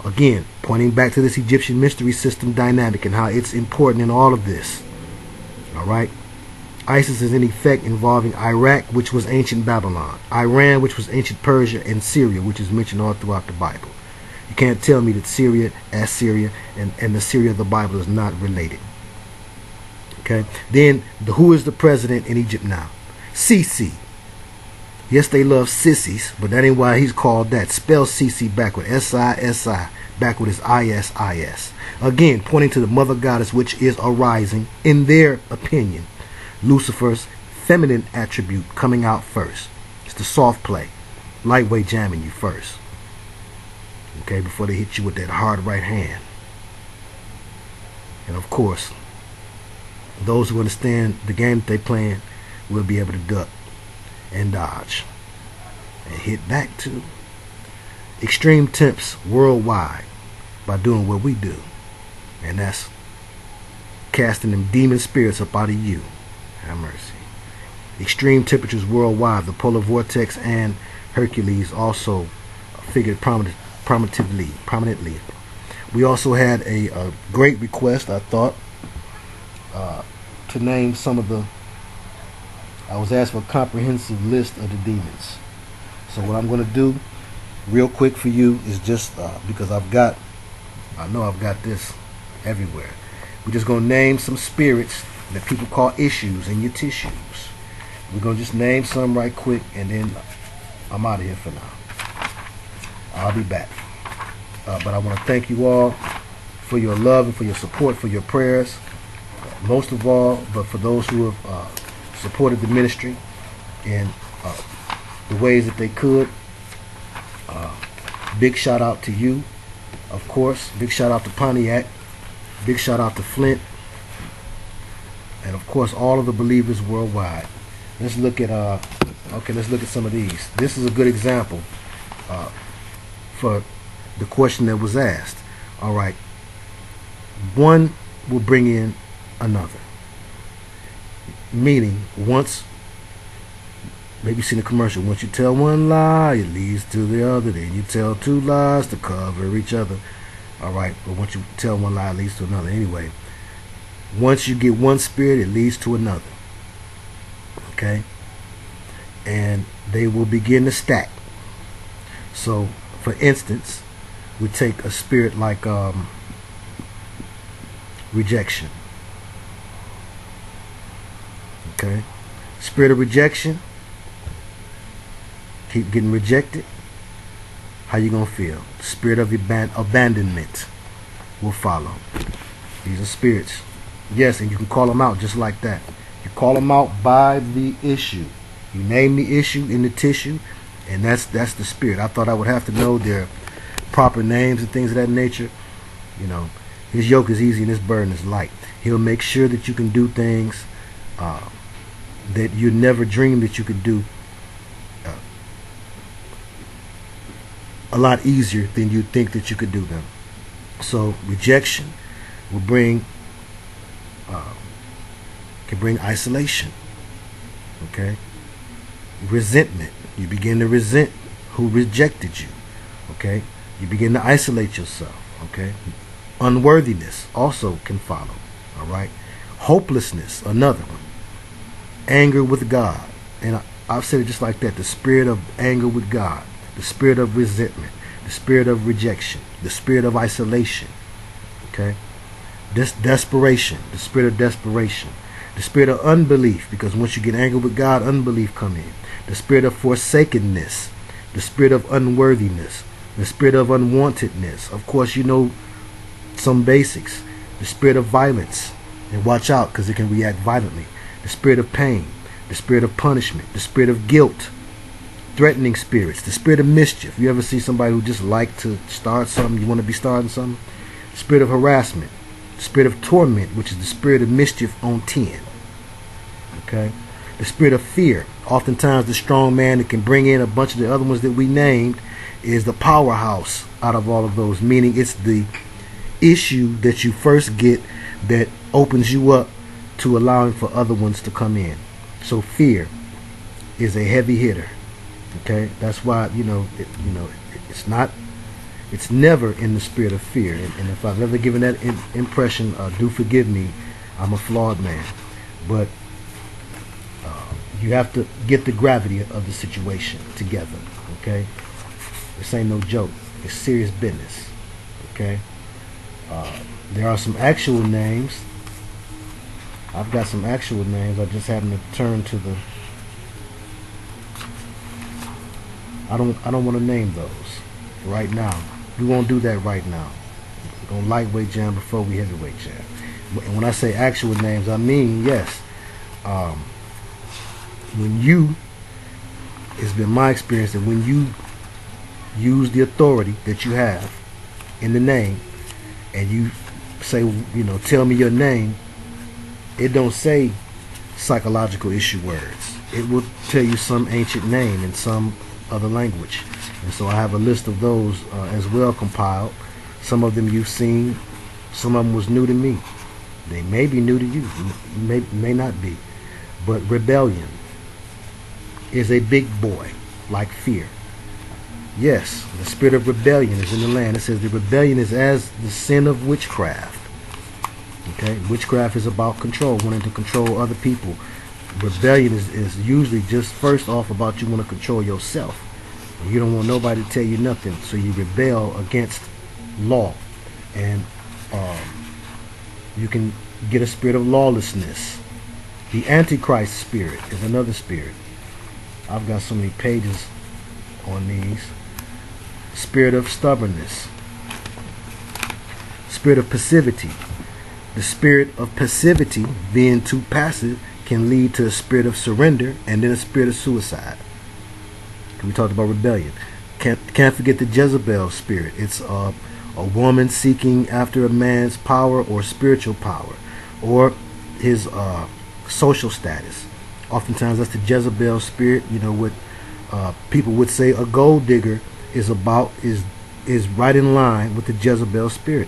Again, pointing back to this Egyptian mystery system dynamic and how it's important in all of this. Alright? ISIS is in effect involving Iraq, which was ancient Babylon. Iran, which was ancient Persia. And Syria, which is mentioned all throughout the Bible. You can't tell me that Syria, Assyria, and the Syria of the Bible is not related. Okay? Then, who is the president in Egypt now? Sisi. Yes, they love sissies, but that ain't why he's called that. Spell Sisi backward. S-I-S-I. Backward is I-S-I-S. Again, pointing to the mother goddess, which is arising, in their opinion. Lucifer's feminine attribute coming out first. It's the soft play. Lightweight jamming you first. Okay, before they hit you with that hard right hand. And of course, those who understand the game that they playing will be able to duck and dodge and hit back too. Extreme temps worldwide by doing what we do, and that's casting them demon spirits up out of you. Have mercy. Extreme temperatures worldwide. The polar vortex and Hercules also figured prominently. We also had a great request, I thought, to name some of the. I was asked for a comprehensive list of the demons. So what I'm going to do real quick for you is just because I know I've got this everywhere. We're just going to name some spirits that people call issues in your tissues. We're going to just name some right quick, and then I'm out of here for now. I'll be back. But I want to thank you all for your love and for your support, for your prayers. Most of all, but for those who have supported the ministry in the ways that they could. Big shout out to you, of course. Big shout out to Pontiac. Big shout out to Flint. And of course all of the believers worldwide. Let's look at let's look at some of these. This is a good example for the question that was asked. Alright. One will bring in another. Meaning, once, maybe you've seen a commercial, once you tell one lie, it leads to the other. Then you tell 2 lies to cover each other. Alright, but once you tell one lie, it leads to another. Anyway, once you get one spirit, it leads to another. Okay? And they will begin to stack. So, for instance, we take a spirit like rejection. Okay, spirit of rejection. Keep getting rejected. How you gonna feel? Spirit of abandonment will follow. These are spirits. Yes, and you can call them out just like that. You call them out by the issue. You name the issue in the tissue, and that's the spirit. I thought I would have to know their proper names and things of that nature. You know, his yoke is easy and his burden is light. He'll make sure that you can do things that you never dreamed that you could do a lot easier than you think that you could do them. So rejection will bring can bring isolation. Okay, resentment. You begin to resent who rejected you. Okay, you begin to isolate yourself. Okay, unworthiness also can follow. All right, hopelessness, another one. Anger with God, and I've said it just like that. The spirit of anger with God, the spirit of resentment, the spirit of rejection, the spirit of isolation. Okay, this desperation, the spirit of desperation, the spirit of unbelief, because once you get angry with God, unbelief come in. The spirit of forsakenness, the spirit of unworthiness, the spirit of unwantedness. Of course, you know some basics. The spirit of violence, and watch out because it can react violently. The spirit of pain, the spirit of punishment, the spirit of guilt, threatening spirits, the spirit of mischief. You ever see somebody who just like to start something, you want to be starting something? The spirit of harassment, the spirit of torment, which is the spirit of mischief on 10. Okay? The spirit of fear. Oftentimes the strong man that can bring in a bunch of the other ones that we named is the powerhouse out of all of those, meaning it's the issue that you first get that opens you up to allowing for other ones to come in. So fear is a heavy hitter. Okay, that's why it's never in the spirit of fear. And if I've ever given that impression, do forgive me. I'm a flawed man, but you have to get the gravity of the situation together. Okay, this ain't no joke. It's serious business. Okay. There are some actual names. I've got some actual names. I just happen to turn to the. I don't want to name those right now. We won't do that right now. We're gonna lightweight jam before we heavyweight jam. And when I say actual names, I mean yes. It's been my experience that when you use the authority that you have in the name, and you say, tell me your name, it don't say psychological issue words. It will tell you some ancient name in some other language. And so I have a list of those as well compiled. Some of them you've seen. Some of them was new to me. They may be new to you. May not be. But rebellion is a big boy, like fear. Yes, the spirit of rebellion is in the land. It says the rebellion is as the sin of witchcraft. Okay, witchcraft is about control, wanting to control other people. Rebellion is usually just first off about you want to control yourself. You don't want nobody to tell you nothing, so you rebel against law. And you can get a spirit of lawlessness. The Antichrist spirit is another spirit. I've got so many pages on these. Spirit of stubbornness, spirit of passivity. The spirit of passivity, being too passive, can lead to a spirit of surrender and then a spirit of suicide. We talked about rebellion. Can't forget the Jezebel spirit. It's a woman seeking after a man's power or spiritual power or his social status. Oftentimes that's the Jezebel spirit. What people would say a gold digger is about is right in line with the Jezebel spirit.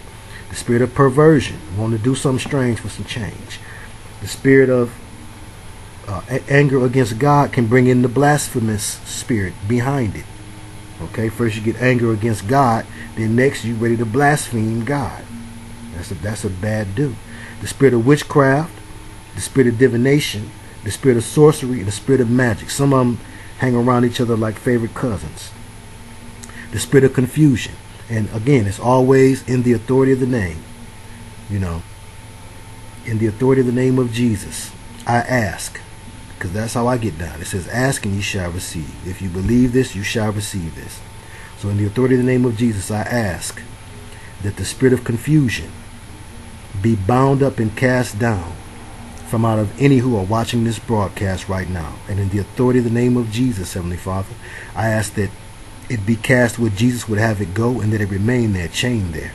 The spirit of perversion, wanting to do something strange for some change. The spirit of anger against God can bring in the blasphemous spirit behind it. Okay, first you get anger against God, then next you ready to blaspheme God. That's a bad do. The spirit of witchcraft, the spirit of divination, the spirit of sorcery, and the spirit of magic. Some of them hang around each other like favorite cousins. The spirit of confusion. And again, it's always in the authority of the name. In the authority of the name of Jesus, I ask. Because that's how I get down. It says, ask and you shall receive. If you believe this, you shall receive this. So in the authority of the name of Jesus, I ask that the spirit of confusion be bound up and cast down from out of any who are watching this broadcast right now. And in the authority of the name of Jesus, Heavenly Father, I ask that it be cast where Jesus would have it go, and that it remain there, chained there,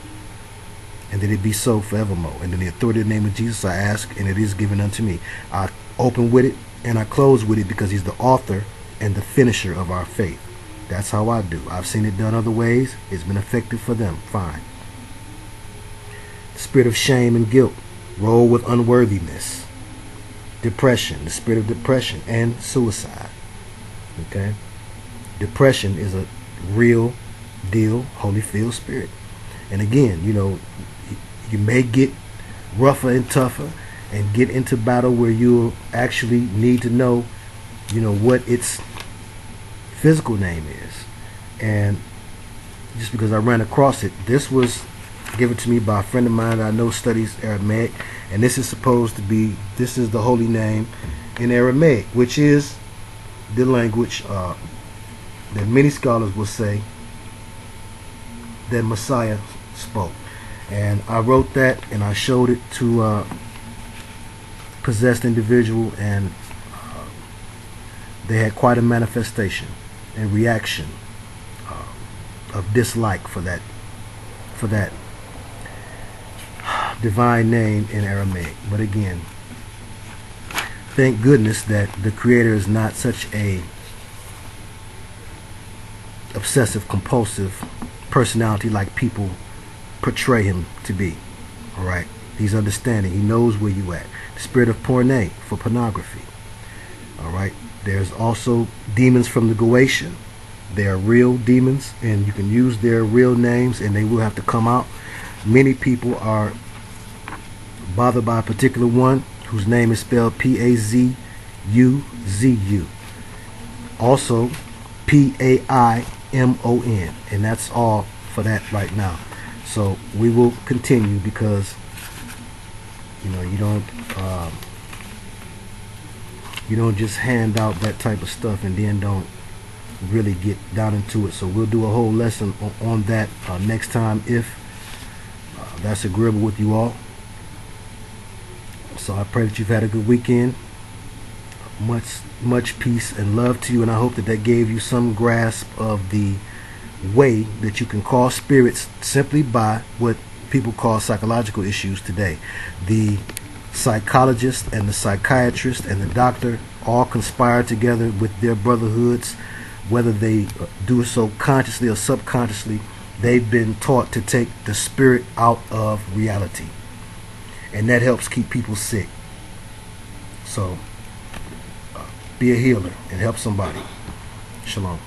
and that it be so forevermore. And in the authority of the name of Jesus, I ask, and it is given unto me. I open with it, and I close with it, because he's the author and the finisher of our faith. That's how I do. I've seen it done other ways. It's been effective for them. Fine. The spirit of shame and guilt. Roll with unworthiness. Depression. The spirit of depression and suicide. Okay? Depression is a real deal Holy Field spirit. And again, you know, you may get rougher and tougher and get into battle where you'll actually need to know, you know, what its physical name is. And just because I ran across it, this was given to me by a friend of mine that I know studies Aramaic, and this is supposed to be, this is the holy name in Aramaic, which is the language that many scholars will say that Messiah spoke. And I wrote that, and I showed it to a possessed individual, and they had quite a manifestation and reaction of dislike for that divine name in Aramaic. But again, thank goodness that the Creator is not such a obsessive compulsive personality like people portray him to be. All right, he's understanding. He knows where you at. The spirit of porne, for pornography. All right, there's also demons from the Goetia. They are real demons, and you can use their real names, and they will have to come out. Many people are bothered by a particular one whose name is spelled P-A-Z-U-Z-U. Also P-A-I-M-O-N, and that's all for that right now. So we will continue, because you know, you don't just hand out that type of stuff and then don't really get down into it. So we'll do a whole lesson on that next time, if that's agreeable with you all. So I pray that you've had a good weekend. Much peace and love to you, and I hope that gave you some grasp of the way that you can call spirits simply by what people call psychological issues today. The psychologist and the psychiatrist and the doctor all conspire together with their brotherhoods, whether they do so consciously or subconsciously. They've been taught to take the spirit out of reality, and that helps keep people sick. So be a healer and help somebody. Shalom.